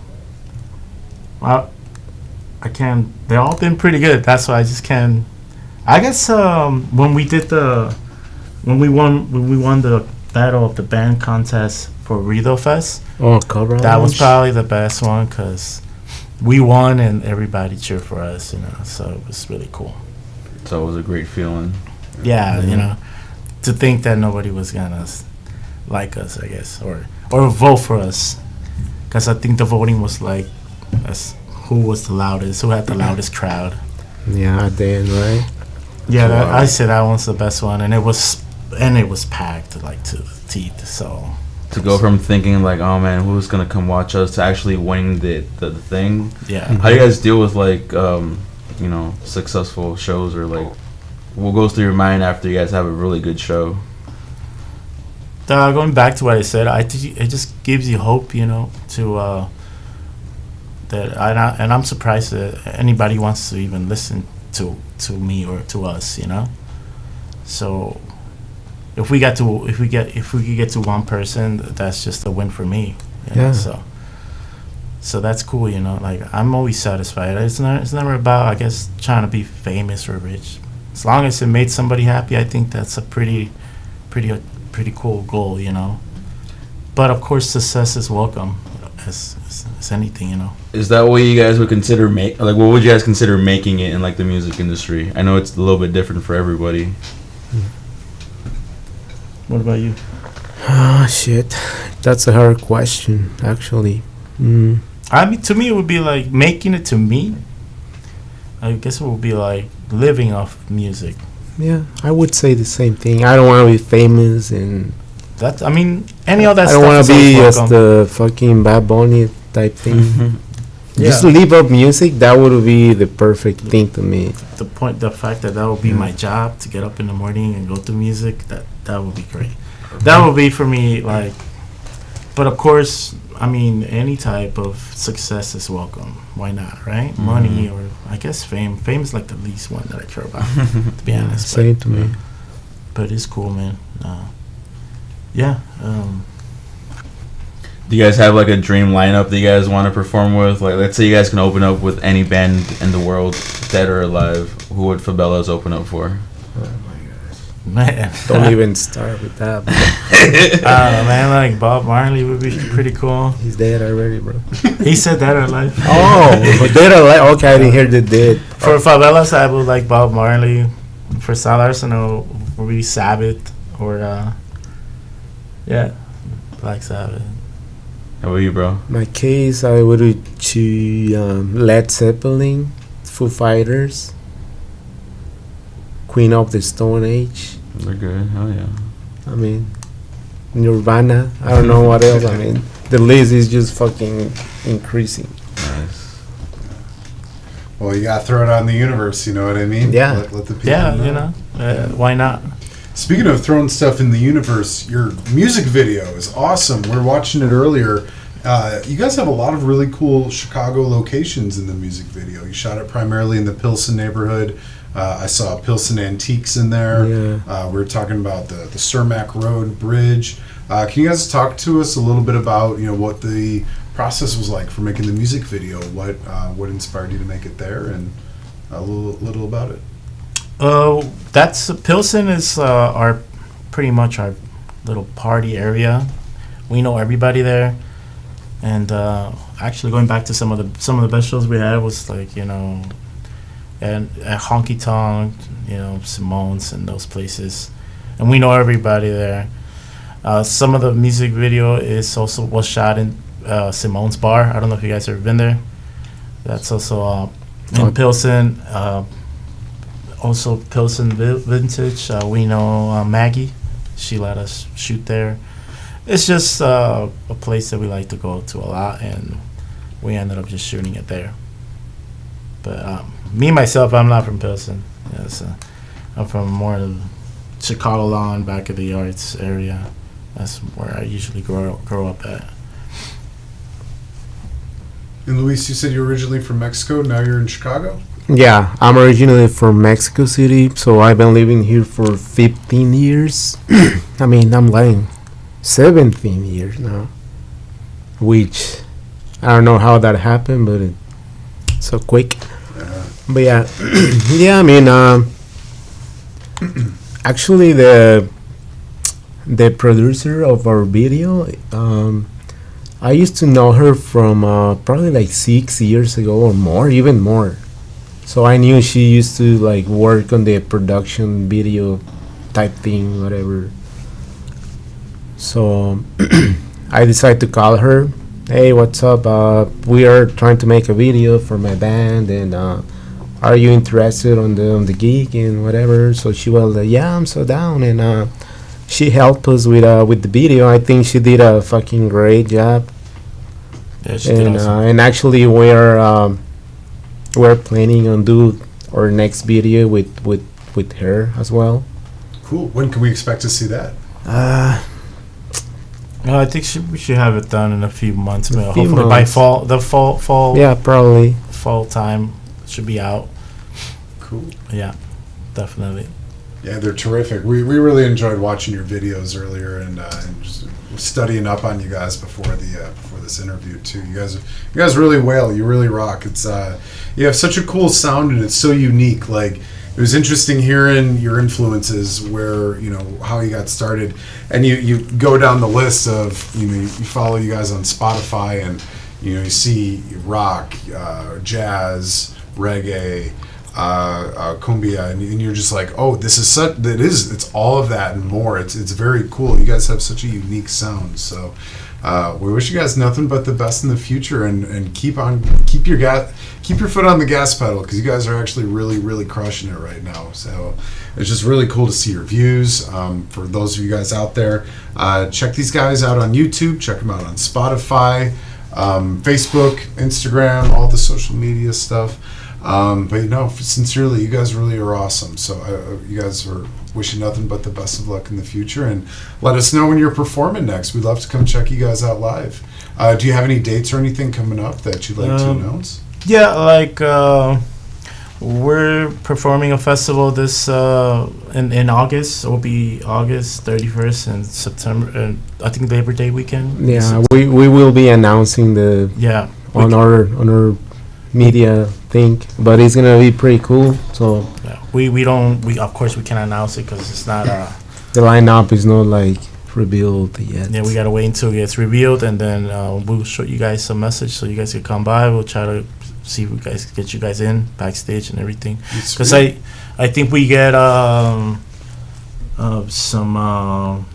Well, I can't. They all been pretty good. That's why I just can't. I guess when we won the battle of the band contest for Rido Fest. Oh, Cobra. That was Lounge. probably the best one because we won and everybody cheered for us, so it was really cool. So it was a great feeling. Yeah, to think that nobody was gonna like us, I guess, or vote for us, because I think the voting was like who was the loudest, who had the loudest crowd. Yeah, at the end, right? Yeah, Wow. I said that one's the best one, and it was packed like to the teeth. So To go from thinking like, oh man, who's gonna come watch us, to actually winning the thing. yeah, How do you guys deal with like successful shows, or like what goes through your mind after you guys have a really good show? going back to what I said, it just gives you hope, to that I'm surprised that anybody wants to even listen to me or to us, So if we could get to one person, that's just a win for me. Yeah. So that's cool, Like I'm always satisfied. It's never about, I guess, trying to be famous or rich. As long as it made somebody happy, I think that's a pretty cool goal, But of course, success is welcome, as anything, Is that what you guys would consider what would you guys consider making it in like the music industry? I know it's a little bit different for everybody. What about you? Ah, shit. That's a hard question, actually. I mean, to me, it would be like making it. To me, I guess it would be like living off music. Yeah, I would say the same thing. I don't want to be famous, and Any of that I stuff. don't want is to be always just welcome. the fucking Bad Bunny type thing. Yeah. Just live up music. That would be the perfect thing to me. The fact that would be my job, to get up in the morning and go to music. That would be great. That would be for me, like. But of course, any type of success is welcome. Why not, right? Money, or I guess fame. Fame is like the least one that I care about, to be honest. Same to me. But it's cool, man. Yeah. Do you guys have like a dream lineup that you guys want to perform with? Like, let's say you guys can open up with any band in the world, dead or alive. Who would Favelas open up for? Man. Don't even start with that. Bro. Man, like Bob Marley would be pretty cool. He's dead already, bro. He said that or life. Oh, dead or alive? Okay, I didn't hear the dead. For Favelas, I would like Bob Marley. For Sal Arsenal, would be Sabbath or Black Sabbath. How about you, bro? My case, I would choose Led Zeppelin, Foo Fighters, Queen of the Stone Age. They're good. Hell yeah. Nirvana. I don't know what else. The list is just fucking increasing. Nice. Well, you gotta throw it out in the universe. You know what I mean? Yeah. Let the people Yeah, why not? Speaking of throwing stuff in the universe, your music video is awesome. We were watching it earlier. You guys have a lot of really cool Chicago locations in the music video. You shot it primarily in the Pilsen neighborhood. I saw Pilsen Antiques in there. Yeah. We were talking about the Cermak Road Bridge. Can you guys talk to us a little bit about what the process was like for making the music video? What inspired you to make it there, and a little about it? That's Pilsen is pretty much our little party area. We know everybody there, and actually going back to some of the best shows we had was like and at Honky Tonk, Simone's and those places, and we know everybody there. Some of the music video was shot in Simone's bar. I don't know if you guys have ever been there. That's also in Pilsen. Also Pilsen Vintage. We know Maggie. She let us shoot there. It's just a place that we like to go to a lot, and we ended up just shooting it there. But me myself, I'm not from Pilsen. Yes, I'm from more of the Chicago Lawn, back of the arts area. That's where I usually grow up at. And Luis, you said you're originally from Mexico. Now you're in Chicago. Yeah, I'm originally from Mexico City, so I've been living here for 15 years. I'm lying. 17 years now. Which, I don't know how that happened, but it's so quick. But yeah, actually the producer of our video. I used to know her from probably like 6 years ago or more, even more. So I knew she used to like work on the production video type thing, whatever. So I decided to call her. Hey, what's up? We are trying to make a video for my band, and are you interested on the gig and whatever? So she was like, yeah, I'm so down, and she helped us with the video. I think she did a fucking great job. Yeah, she did awesome. And actually we're planning on do our next video with her as well. Cool. When can we expect to see that? No, I think we should have it done in a few months. A few Hopefully by months. fall. Yeah, probably. Fall time should be out. Cool. Yeah, definitely. Yeah, they're terrific. We really enjoyed watching your videos earlier and just studying up on you guys before this interview too. You guys really wail. You really rock. It's you have such a cool sound and it's so unique. Like it was interesting hearing your influences, where how you got started, and you go down the list of you follow you guys on Spotify, and you see rock, jazz, reggae, cumbia, and you're just like, oh, this is it's all of that and more. It's very cool. You guys have such a unique sound. So we wish you guys nothing but the best in the future, and keep your foot on the gas pedal, because you guys are actually really, really crushing it right now. So it's just really cool to see your views. For those of you guys out there, check these guys out on YouTube, check them out on Spotify, Facebook, Instagram, all the social media stuff. But sincerely, you guys really are awesome. So you guys are wishing nothing but the best of luck in the future, and let us know when you're performing next. We'd love to come check you guys out live. Do you have any dates or anything coming up that you'd like to announce? Yeah, like we're performing a festival this in August. It will be August 31st and September, and I think Labor Day weekend. Yeah, we will be announcing on our media thing, but it's gonna be pretty cool. So yeah, we of course we can announce it because it's not the lineup is not like revealed yet. Yeah, we gotta wait until it gets revealed, and then we'll show you guys some message so you guys can come by. We'll try to see if we guys get you guys in backstage and everything, because I think we get some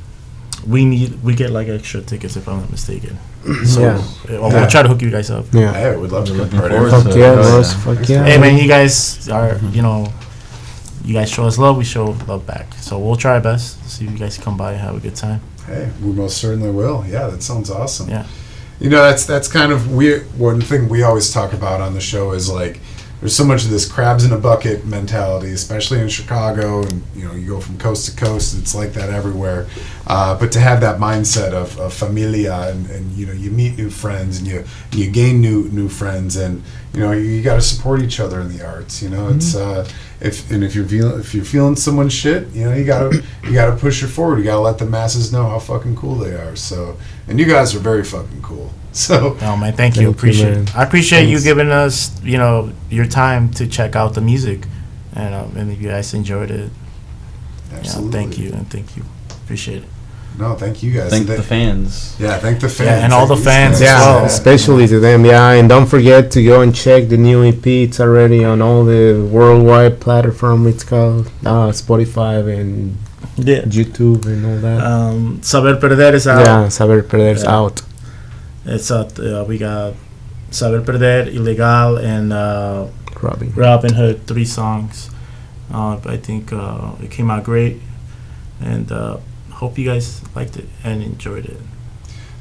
we get like extra tickets if I'm not mistaken. So we'll try to hook you guys up. Yeah, hey, we'd love to be part forward of to it. it. Fuck yeah, bros. Fuck yeah. Hey man, you guys are you guys show us love, we show love back. So we'll try our best. See if you guys come by and have a good time. Hey, we most certainly will. Yeah, that sounds awesome. Yeah. That's kind of one thing we always talk about on the show is like, there's so much of this crabs in a bucket mentality, especially in Chicago, and you go from coast to coast. It's like that everywhere. But to have that mindset of familia, and you meet new friends, and you gain new friends, and you got to support each other in the arts. It's if you're feeling someone's shit, you gotta push it forward. You gotta let the masses know how fucking cool they are. So, and you guys are very fucking cool. So, oh man, thank you. Appreciate man. it. I appreciate Thanks. you giving us your time to check out the music, and if you guys enjoyed it, absolutely. thank you. Appreciate it. No, thank you guys. Thank the fans. Yeah, thank the fans. Yeah, and all the Thank these fans guys. as Yeah, well. especially to them. Yeah, and don't forget to go and check the new EP. It's already on all the worldwide platform. It's called Spotify and YouTube and all that. Saber Perder is out. Yeah, Saber Perder's Yeah. out. It's out. We got Saber Perder, Ilegal, and Robin Hood, 3 songs. I think it came out great, and hope you guys liked it and enjoyed it.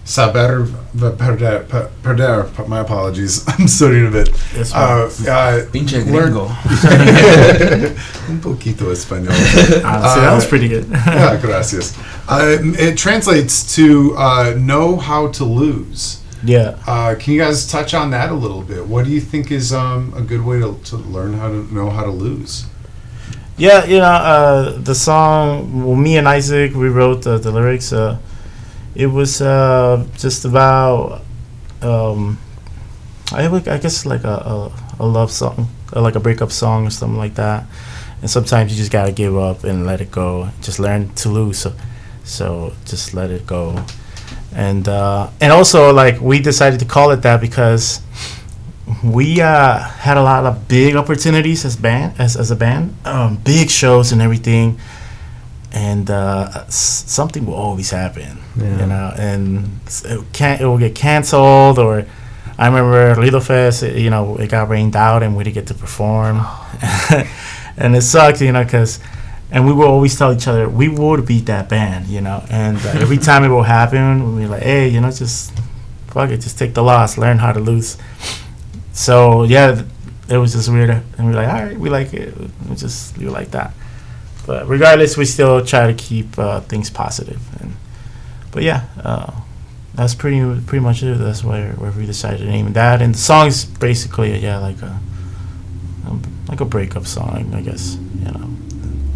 Saber Perder. My apologies. I'm studying a bit. That's fine. Pinche learn- gringo. Un poquito español. That was pretty good. Yeah, gracias. It translates to know how to lose. Yeah. Can you guys touch on that a little bit? What do you think is a good way to learn how to know how to lose? Yeah, the song, well, me and Isaac, we wrote the lyrics. It was just about, I guess like a love song, or like a breakup song or something like that. And sometimes you just gotta give up and let it go. Just learn to lose. So just let it go. And also, like, we decided to call it that because we had a lot of big opportunities as a band, big shows and everything, and something will always happen, and it will get canceled. Or I remember Lido Fest, it got rained out and we didn't get to perform, and it sucked, and we would always tell each other we would beat that band, and every time it will happen, we'd be like, hey, just fuck it, just take the loss, learn how to lose. So yeah, it was just weird, and we're like, all right, we like it, we just leave it like that. But regardless, we still try to keep things positive. But yeah, that's pretty much it. That's where we decided to name that. And the song is basically like a breakup song, I guess.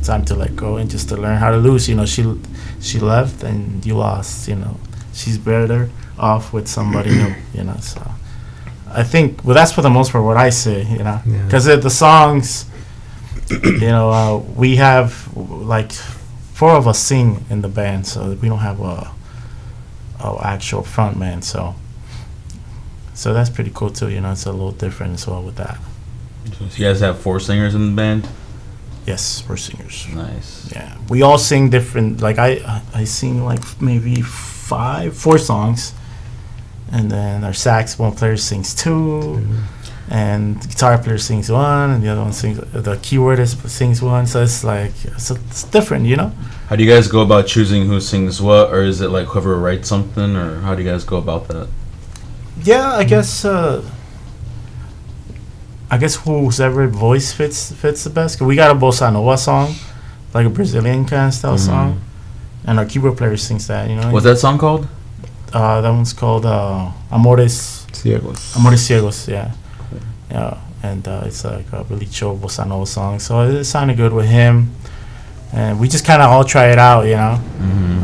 Time to let go and just to learn how to lose. She left and you lost. She's better off with somebody new. So I think, well, that's for the most part what I say. Because the songs. We have like 4 of us sing in the band, so we don't have a actual front man. So that's pretty cool too. It's a little different as well with that. So you guys have 4 singers in the band? Yes, we're singers. Nice. Yeah, we all sing different. Like I sing like maybe 4 songs, and then our saxophone player sings 2. Mm-hmm. And the guitar player sings 1, and the other one sings. The keyboardist sings 1. So it's different, How do you guys go about choosing who sings what, or is it like whoever writes something, or how do you guys go about that? Yeah, I guess whoever voice fits the best. 'Cause we got a bossa nova song, like a Brazilian kind of style song, and our keyboard player sings that. What's that song called? That one's called Amores Ciegos. Amores Ciegos. Yeah. Yeah, and it's like a really chill bossa nova song, so it sounded good with him, and we just kind of all try it out,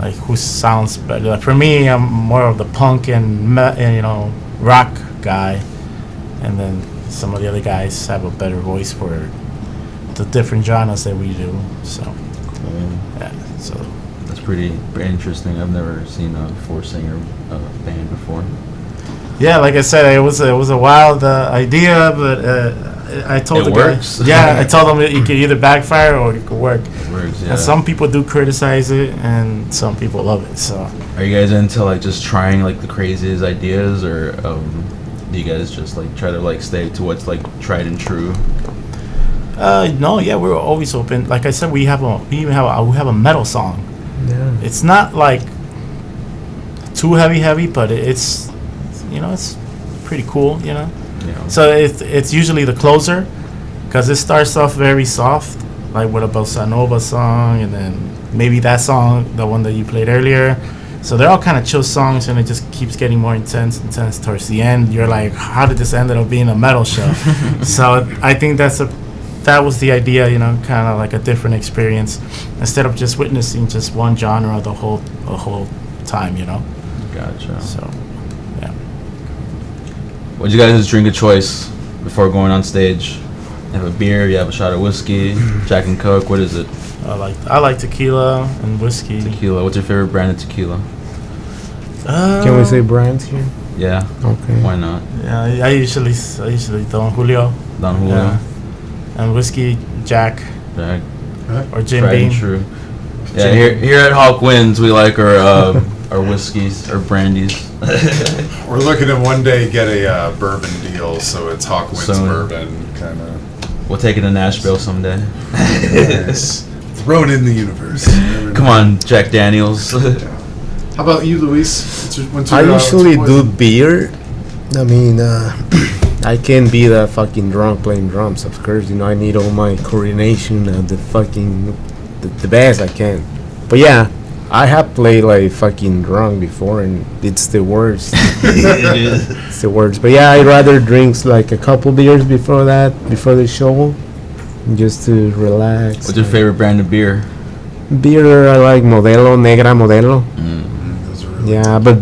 like who sounds better. Like for me, I'm more of the punk and rock guy, and then some of the other guys have a better voice for the different genres that we do. So, yeah, so that's pretty interesting. I've never seen a 4-singer band before. Yeah, like I said, it was a wild idea, but I told the works. guy. Yeah, I told him it could either backfire or it could work. It works, yeah. And some people do criticize it, and some people love it. So, are you guys into like just trying like the craziest ideas, or do you guys just like try to like stay to what's like tried and true? No, yeah, we're always open. Like I said, we have a metal song. Yeah. It's not like too heavy, but it's it's pretty cool, Yeah. So it's usually the closer, because it starts off very soft, like with a bossa nova song, and then maybe that song, the one that you played earlier. So they're all kind of chill songs, and it just keeps getting more intense towards the end. You're like, how did this end up being a metal show? So I think that was the idea, kind of like a different experience, instead of just witnessing just one genre the whole time, Gotcha. So, yeah. What'd you guys drink of choice before going on stage? You have a beer, you have a shot of whiskey, Jack and Coke. What is it? I like tequila and whiskey. Tequila. What's your favorite brand of tequila? Can we say brands here? Yeah. Okay. Why not? Yeah, I usually Don Julio. Don Julio. Yeah. And whiskey, Jack. Jack. Or Jim Tried Beam. and true. Yeah, here at Hawk Winds, we like our whiskeys, our brandies. We're looking to one day get a bourbon deal, so it's Hawkwind's bourbon, kind of. We'll take it to Nashville someday. Nice. Thrown in the universe. Come on, Jack Daniels. How about you, Luis? I usually do beer. I mean, I can't be that fucking drunk playing drums, of course. I need all my coordination and the best I can. But yeah, I have played like fucking drunk before, and it's the worst. It's the worst. But yeah, I'd rather drink like a couple beers before the show, just to relax. What's your favorite brand of beer? Beer, I like Modelo, Negra Modelo. Those are really Yeah, but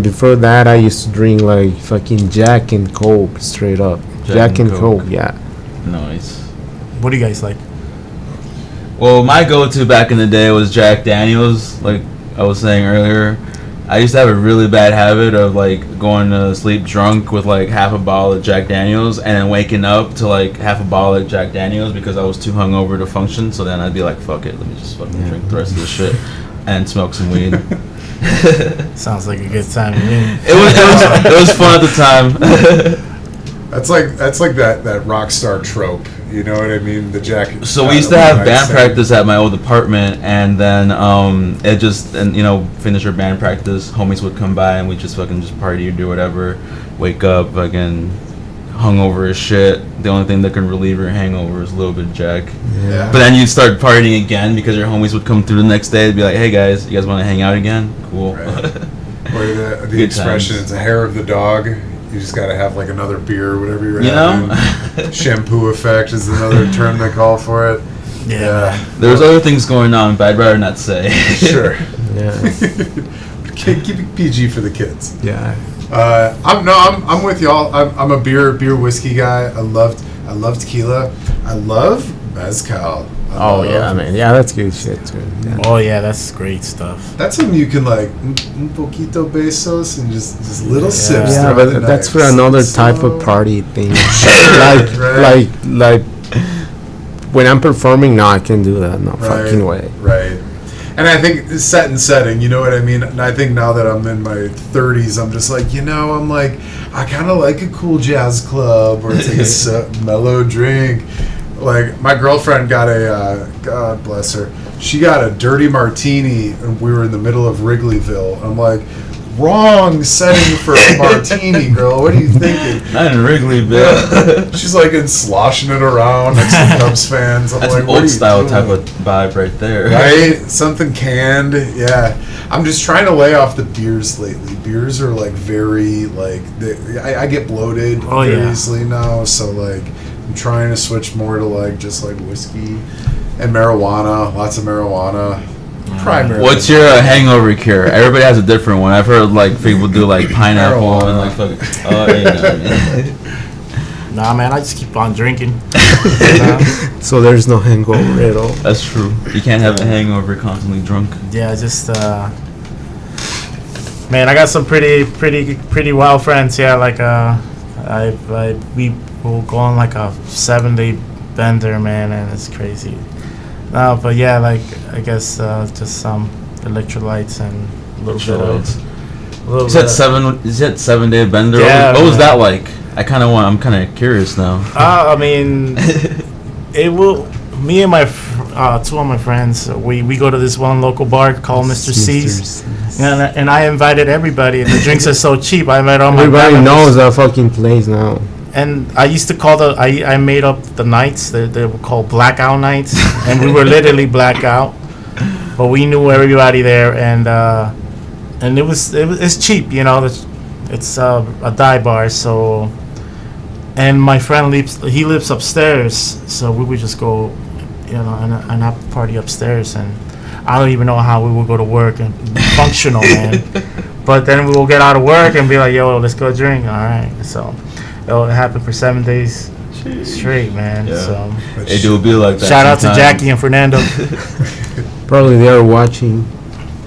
before that, I used to drink like fucking Jack and Coke, straight up. Jack and Coke, yeah. Nice. What do you guys like? Well, my go-to back in the day was Jack Daniels. Like I was saying earlier, I used to have a really bad habit of like going to sleep drunk with like half a bottle of Jack Daniels and then waking up to like half a bottle of Jack Daniels because I was too hungover to function. So then I'd be like, "Fuck it, let me just fucking drink the rest of this shit and smoke some weed." Sounds like a good time to me. It was fun at the time. That's like that rock star trope. You know what I mean? The Jack. So we used to have band practice at my old apartment, and then finish our band practice. Homies would come by, and we just fucking just party or do whatever. Wake up, fucking hungover as shit. The only thing that can relieve your hangover is a little bit of Jack. Yeah. But then you'd start partying again because your homies would come through the next day and be like, "Hey guys, you guys want to hang out again? Cool." Right. Or the Good expression, times. "It's a hair of the dog." You just gotta have like another beer or whatever you're You having. know? Shampoo effect is another term they call for it. Yeah. There's other things going on, but I'd rather not say. Sure. Yeah. Keep it PG for the kids. Yeah. I'm with y'all. I'm a beer whiskey guy. I love tequila. I love mezcal. That's good shit too. Yeah. Oh yeah, that's great stuff. That's when you can like un poquito besos and just little sips. Yeah, throughout but the that's night. for another So- type of party thing. Right. like when I'm performing, no, I can do that. No Right, fucking way. Right. And I think set and setting, you know what I mean? And I think now that I'm in my 30s, I'm just like, I'm like, I kind of like a cool jazz club or it's like a mellow drink. Like, my girlfriend got God bless her, she got a dirty martini and we were in the middle of Wrigleyville. I'm like, wrong setting for a martini, girl. What are you thinking? Not in Wrigleyville. She's like sloshing it around next to Cubs fans. I'm That's like, an what are old you style doing? type of vibe right there. Right? Something canned. Yeah. I'm just trying to lay off the beers lately. Beers are like very, like, I get bloated very yeah. easily now. So, like, I'm trying to switch more to, like, just like whiskey and marijuana. Lots of marijuana. Primarily. What's your hangover cure? Everybody has a different one. I've heard like people do like pineapple and like fucking. Oh, yeah. Nah, man, I just keep on drinking. So there's no hangover at all. That's true. You can't have a hangover constantly drunk. Yeah, just man, I got some pretty wild friends. Yeah, like we will go on like a 7-day bender, man, and it's crazy. No, but yeah, like I guess just some electrolytes and a little bit of. You said 7-day bender. Yeah, what was man. that like? I'm kind of curious now. I mean, it will. Me and my two of my friends, we go to this one local bar called Mr. C's, and I invited everybody. And the drinks are so cheap. I met all my Everybody family knows that fucking place now. And I used to call I made up the nights. They were called blackout nights, and we were literally blackout. But we knew everybody there, and it's cheap, It's a dive bar, so. And my friend lives upstairs, so we would just go, and have a party upstairs, and I don't even know how we would go to work and be functional, man. But then we will get out of work and be like, yo, let's go drink. All right, so. It happened for 7 days straight, man. Yeah. So It do be like that. shout out to sometimes. Jackie and Fernando. Probably they are watching.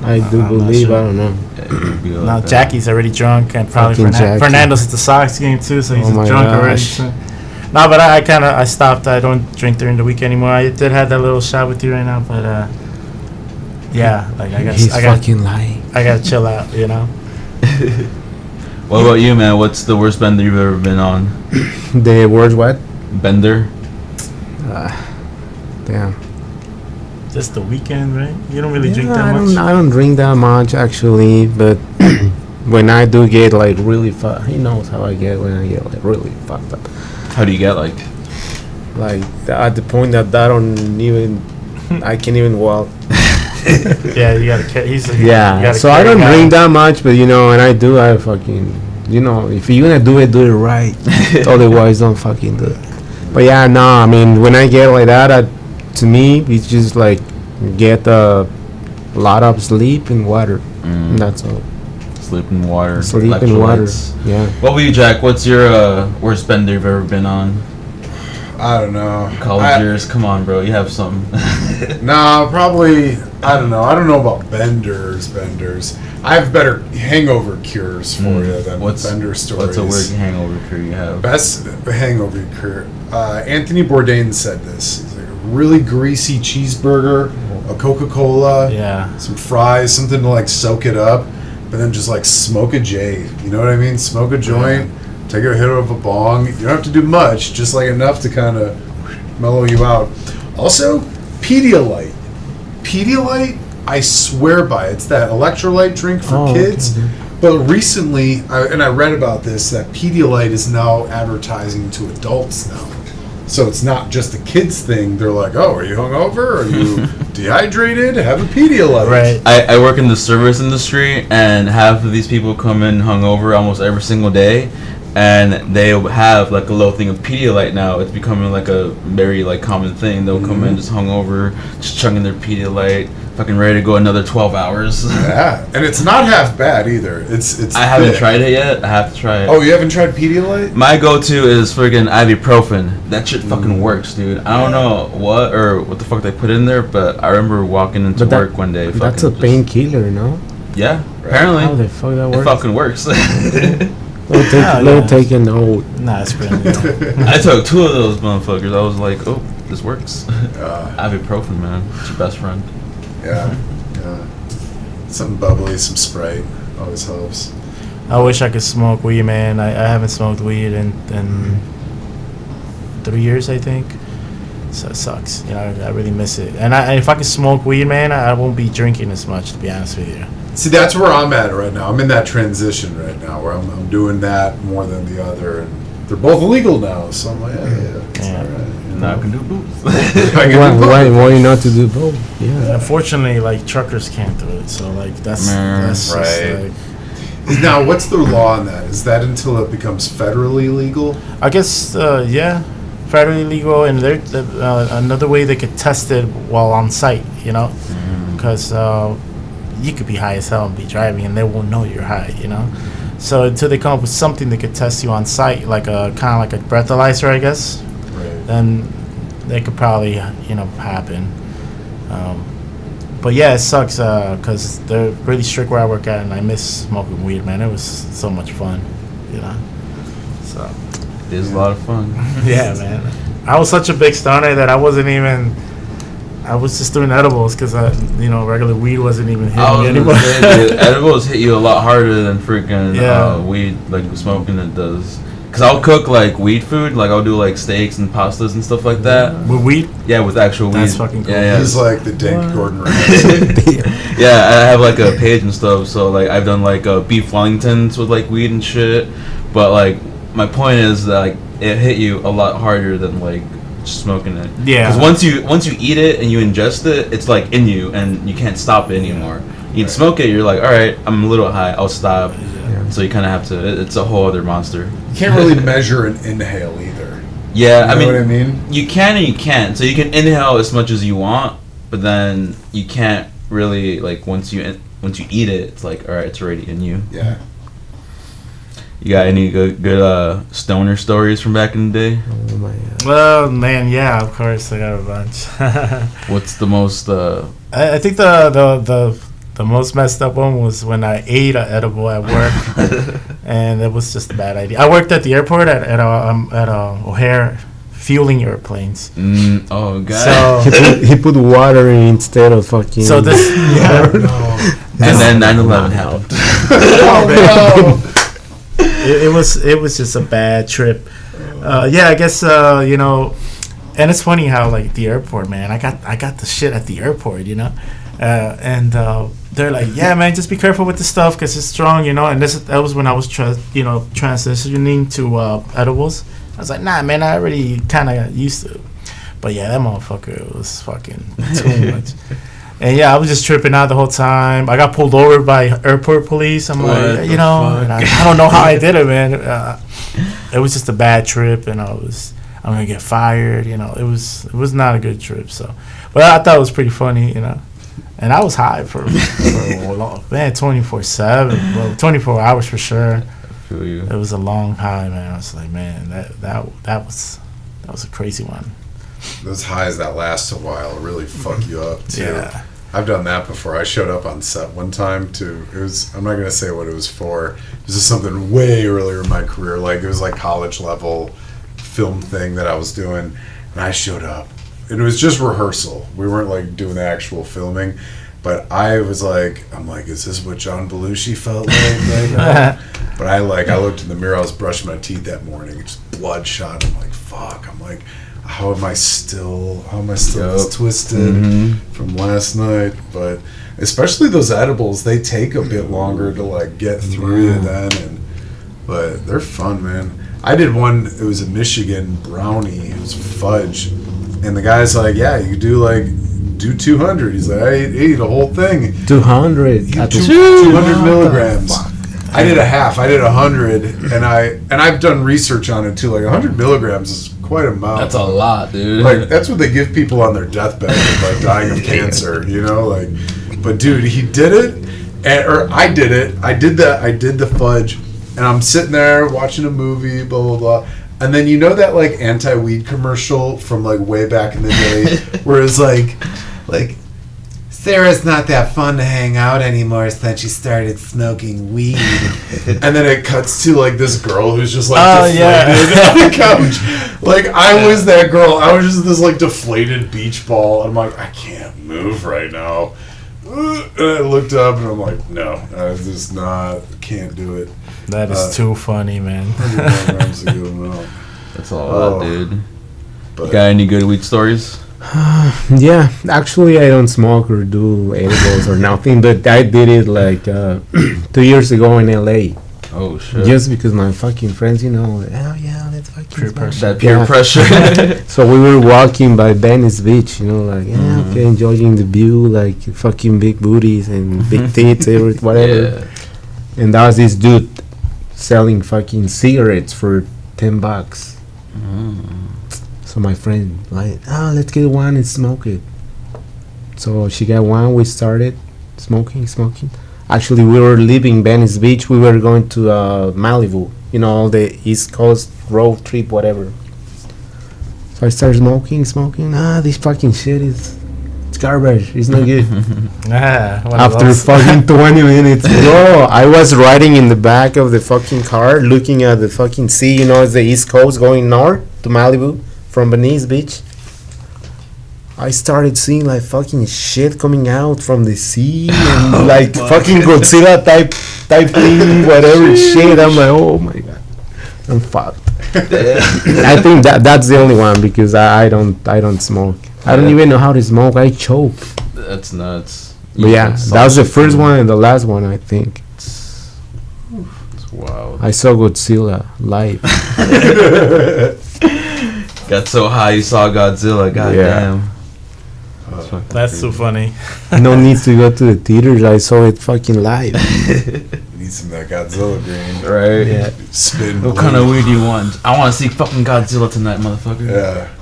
I do I'm not believe. sure. I don't know. Yeah, it do be like No, that. Jackie's already drunk, and probably Fucking Jackie. Fernando's at the Sox game too, so he's Oh my drunk already. gosh. No, but I stopped. I don't drink during the week anymore. I did have that little shot with you right now, but yeah, like He's fucking lying. I gotta chill out, What about you, man? What's the worst bender you've ever been on? The words what? Bender? Damn. Just the weekend, right? You don't really drink Yeah, that I much. don't drink that much actually, but when I do get like really fucked, he knows how I get when I get like really fucked up. How do you get like? Like at the point that I can't even walk. Yeah, you gotta. You Yeah, gotta so I carry don't him drink out. that much, but when I do, I fucking, if you're gonna do it right. Otherwise, don't fucking do it. But yeah, no, I mean, when I get like that, to me, it's just like get a lot of sleep and water. And that's all. Sleep in water. Sleep and water. electrolytes. Yeah. What about you, Jack? What's your worst bender you've ever been on? I don't know. College years, come on, bro. You have some. Nah, probably. I don't know. I don't know about benders. I have better hangover cures for you than bender stories. What's a weird hangover cure you have? Best hangover cure. Anthony Bourdain said this. He's like a really greasy cheeseburger, a Coca-Cola, some fries, something to like soak it up, but then just like smoke a J. You know what I mean? Smoke a joint, take a hit of a bong. You don't have to do much, just like enough to kind of mellow you out. Also, Pedialyte. Pedialyte, I swear by it. It's that electrolyte drink for kids. Okay. But recently, I read about this, that Pedialyte is now advertising to adults now. So it's not just a kids thing. They're like, oh, are you hungover? Are you dehydrated? Have a Pedialyte. Right. I work in the service industry, and half of these people come in hungover almost every single day. And they have like a little thing of Pedialyte now. It's becoming like a very like common thing. They'll come in just hungover, just chugging their Pedialyte, fucking ready to go another 12 hours. Yeah, and it's not half bad either. It's. I haven't tried it yet. I have to try it. Oh, you haven't tried Pedialyte? My go-to is friggin' ibuprofen. That shit fucking works, dude. I don't know what the fuck they put in there, but I remember walking into work one day. That's a painkiller, no? Yeah, apparently. How the fuck that works? It fucking works. Don't take a note. Nah, it's pretty. I took 2 of those motherfuckers. I was like, oh, this works. Ibuprofen, man. It's your best friend. Yeah. Something bubbly, some Sprite. Always helps. I wish I could smoke weed, man. I haven't smoked weed in 3 years, I think. So it sucks. You know, I really miss it. And if I could smoke weed, man, I won't be drinking as much, to be honest with you. See, that's where I'm at right now. I'm in that transition right now where I'm doing that more than the other. And they're both legal now. So I'm like, it's all right. Now I can do both. Why not to do both? Yeah. Unfortunately, like, truckers can't do it. So, like, that's right. Just, like, now, what's the law on that? Is that until it becomes federally legal? I guess, federally legal, and there's another way they could test it while on site, you know, because you could be high as hell and be driving, and they won't know you're high, you know. So until they come up with something that could test you on site, like a kind of like a breathalyzer, I guess, then they could probably, happen. But yeah, it sucks because they're really strict where I work at, and I miss smoking weed, man. It was so much fun, you know. So. It is a lot of fun. Yeah, man. I was such a big stoner that I was just doing edibles because regular weed wasn't even hitting me anymore. Edibles hit you a lot harder than freaking weed, like smoking it does. Cause I'll cook like weed food, like I'll do like steaks and pastas and stuff like that. With weed? Yeah, with actual weed. That's fucking cool. Yeah. He's like the Dank Gordon Ramsay. Yeah, I have like a page and stuff, so like I've done like beef Wellingtons with like weed and shit. But like my point is that like it hit you a lot harder than like just smoking it. Yeah. Because once you eat it and you ingest it, it's like in you and you can't stop it anymore. You smoke it, you're like, all right, I'm a little high, I'll stop. Yeah. So you kind of have to. It's a whole other monster. You can't really measure an inhale either. Yeah, you know what I mean? You can and you can't. So you can inhale as much as you want, but then you can't really like once you eat it, it's like all right, it's already in you. Yeah. You got any good stoner stories from back in the day? Oh my God. Well, man, yeah, of course I got a bunch. What's the most? I think the most messed up one was when I ate an edible at work, and it was just a bad idea. I worked at the airport at O'Hare, fueling airplanes. Oh god! So he put water in instead of fucking. So this, and then 9/11 happened. Oh no! It was just a bad trip. I guess and it's funny how like the airport, man. I got the shit at the airport, and they're like, yeah, man, just be careful with the stuff because it's strong, And that was when I was transitioning to edibles. I was like, nah, man, I already kind of used to it. But yeah, that motherfucker was fucking too much. And yeah, I was just tripping out the whole time. I got pulled over by airport police. I'm like, and I don't know how I did it, man. It was just a bad trip, and I'm gonna get fired. It was not a good trip. So, but I thought it was pretty funny, And I was high for a long, man, 24/7, well, 24 hours for sure. I feel you. It was a long high, man. I was like, man, that That was a crazy one. Those highs that last a while really fuck you up too. Yeah. I've done that before. I showed up on set one time to, it was, I'm not going to say what it was for. This is something way earlier in my career. Like, it was like college level film thing that I was doing. And I showed up. And it was just rehearsal. We weren't like doing the actual filming. But I was like, I'm like, is this what John Belushi felt like? But I looked in the mirror. I was brushing my teeth that morning. Just bloodshot. I'm like, fuck. I'm like, how am I still this twisted from last night? But especially those edibles, they take a bit longer to like get through you then. But they're fun, man. I did one. It was a Michigan brownie. It was fudge, and the guy's like, yeah, you do 200. He's like, I ate a whole thing. 200. 200 milligrams. I did a half. I did 100, and I've done research on it too. Like 100 milligrams is quite a amount. That's a lot, dude. Like that's what they give people on their deathbed, like dying of cancer. You know, like. But dude, he did it, or I did it. I did the fudge, and I'm sitting there watching a movie, blah blah blah. And then you know that like anti-weed commercial from like way back in the day, where it's like Sarah's not that fun to hang out anymore since she started smoking weed. And then it cuts to like this girl who's just like deflated on the couch. Like I was that girl. I was just this like deflated beach ball. I'm like, I can't move right now. And I looked up and I'm like, no, I just can't do it. That is too funny, man. That's a good amount. That's a lot, dude. But You got any good weed stories? Yeah, actually, I don't smoke or do edibles or nothing, but I did it like 2 years ago in LA. Oh shit! Just because my fucking friends, you know, oh yeah, let's fucking Peer smoke. pressure. That peer Yeah. pressure. So we were walking by Venice Beach, you know, like, yeah, okay, enjoying the view, like fucking big booties and big tits, whatever. Yeah. And there was this dude selling fucking cigarettes for $10. So my friend, like, oh, let's get one and smoke it. So she got one, we started smoking. Actually, we were leaving Venice Beach, we were going to Malibu, you know, the East Coast road trip, whatever. So I started smoking. This fucking shit it's garbage, it's not good. After fucking 20 minutes, bro, I was riding in the back of the fucking car, looking at the fucking sea, you know, it's the East Coast going north to Malibu from Venice Beach. I started seeing like fucking shit coming out from the sea and like fucking Godzilla type thing, whatever shit. I'm like, oh my god, I'm fucked. I think that's the only one because I don't smoke. I don't even know how to smoke. I choke. That's nuts. But yeah, that was the first one and the last one, I think. It's wild. I saw Godzilla live. Got so high you saw Godzilla. Goddamn. That's too funny. No need to go to the theaters. I saw it fucking live. need some of that Godzilla green. Right? Yeah. Spin. What kind of weed do you want? I want to see fucking Godzilla tonight, motherfucker. Yeah.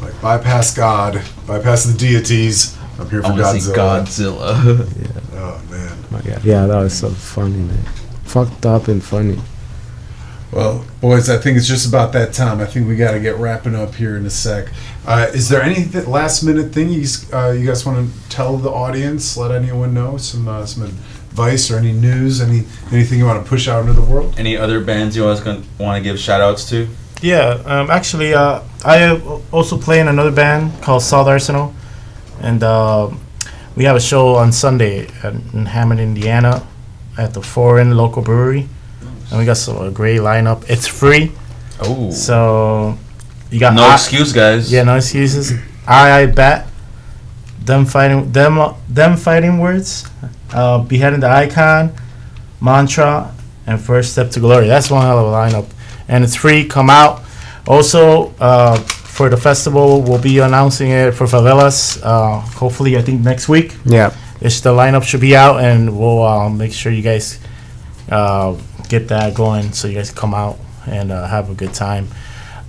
Like bypass God, bypass the deities. I'm here for I want to see Godzilla. Godzilla. Oh man. My God. Yeah, that was so funny, man. Fucked up and funny. Well, boys, I think it's just about that time. I think we got to get wrapping up here in a sec. Is there any last minute thing you guys want to tell the audience? Let anyone know some advice or any news, anything you want to push out into the world? Any other bands you want to give shout outs to? Yeah, actually, I also play in another band called Salt Arsenal, and we have a show on Sunday in Hammond, Indiana, at the Foreign local brewery, and we got a great lineup. It's free, so you got no excuse, guys. Yeah, no excuses. I bet them fighting words, beheading the icon, mantra, and first step to glory. That's one hell of a lineup. And it's free. Come out. Also, for the festival, we'll be announcing it for Favelas. Hopefully, I think next week. Yeah. The lineup should be out, and we'll make sure you guys get that going, so you guys come out and have a good time.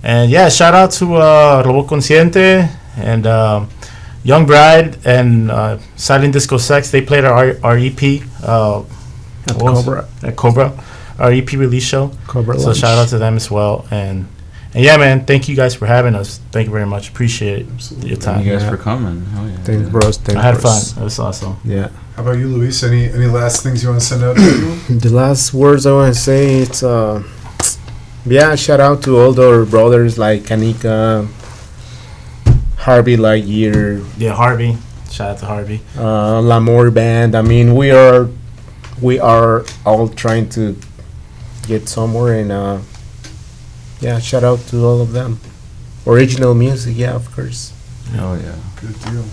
And yeah, shout out to Robot Consciente and Young Bride and Silent Disco Sex. They played our EP At Cobra. At Cobra. Our EP release show. Cobra So Lunch. shout out to them as well. And And yeah, man, thank you guys for having us. Thank you very much. Appreciate your Thank time. you guys Yeah. for coming. Hell yeah. Thanks, bros. Thanks, I had fun. bros. It was awesome. Yeah. How about you, Luis? Any last things you want to send out to everyone? The last words I want to say it's yeah, shout out to all our brothers like Kanika, Harvey Lightyear, Yeah, Harvey. Shout out to Harvey. Lamour Band. I mean, we are all trying to get somewhere, and yeah, shout out to all of them. Original music, yeah, of course. Hell yeah. Good deal.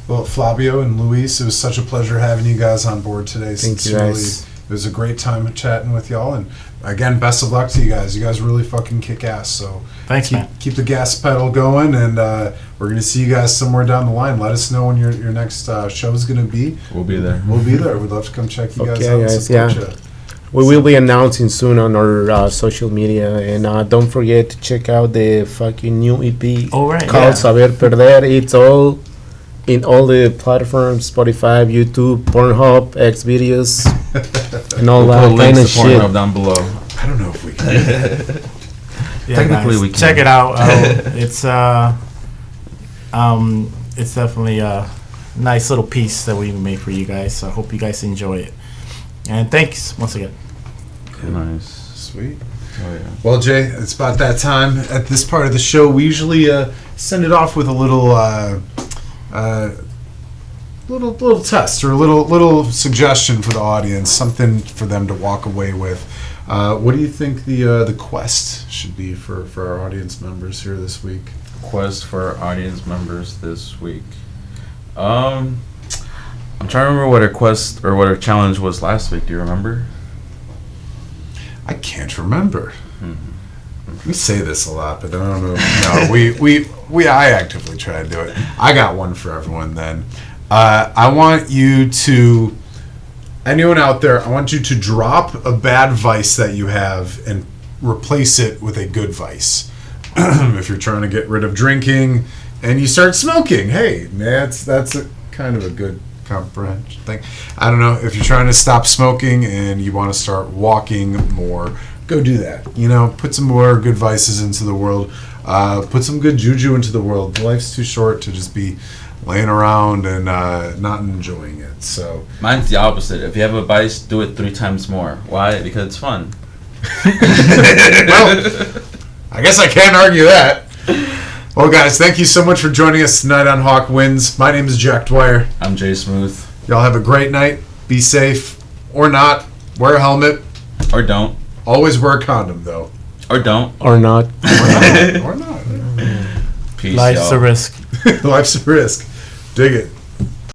Well, Flavio and Luis, it was such a pleasure having you guys on board today. Thank you, Sincerely, guys. it was a great time chatting with y'all, and again, best of luck to you guys. You guys really fucking kick ass. So Thanks, man. keep the gas pedal going, and we're gonna see you guys somewhere down the line. Let us know when your next show is gonna be. We'll be there. We'll be there. We'd love to come check you guys Okay, out and guys, support yeah. you. We will be announcing soon on our social media, and don't forget to check out the fucking new EP Oh, right. called Yeah. Saber Perder. It's all in all the platforms: Spotify, YouTube, Pornhub, Xvideos, and all We'll that put kind links of to shit. Pornhub down below. I don't know if we can. Yeah, Technically, guys, we can. check it out. It's definitely a nice little piece that we made for you guys. So I hope you guys enjoy it. And thanks once again. Nice. Sweet. Oh yeah. Well, Jay, it's about that time. At this part of the show, we usually send it off with a little test or a little suggestion for the audience, something for them to walk away with. What do you think the quest should be for our audience members here this week? Quest for our audience members this week. I'm trying to remember what our quest or what our challenge was last week. Do you remember? I can't remember. Mm-hmm. We say this a lot, but I don't know. No, I actively try to do it. I got one for everyone then. I want you to, anyone out there, I want you to drop a bad vice that you have and replace it with a good vice. If you're trying to get rid of drinking and you start smoking, hey, that's a kind of a good comprehension thing. I don't know, if you're trying to stop smoking and you want to start walking more, go do that. You know, put some more good vices into the world. Put some good juju into the world. Life's too short to just be laying around and not enjoying it. So Mine's the opposite. If you have a vice, do it 3 times more. Why? Because it's fun. well, I guess I can't argue that. Well, guys, thank you so much for joining us tonight on Hawk Wins. My name is Jack Dwyer. I'm Jay Smooth. Y'all have a great night. Be safe or not. Wear a helmet. Or don't. Always wear a condom, though. Or don't. Or not. Or not. Peace, Life's y'all. a risk. Life's a risk. Dig it.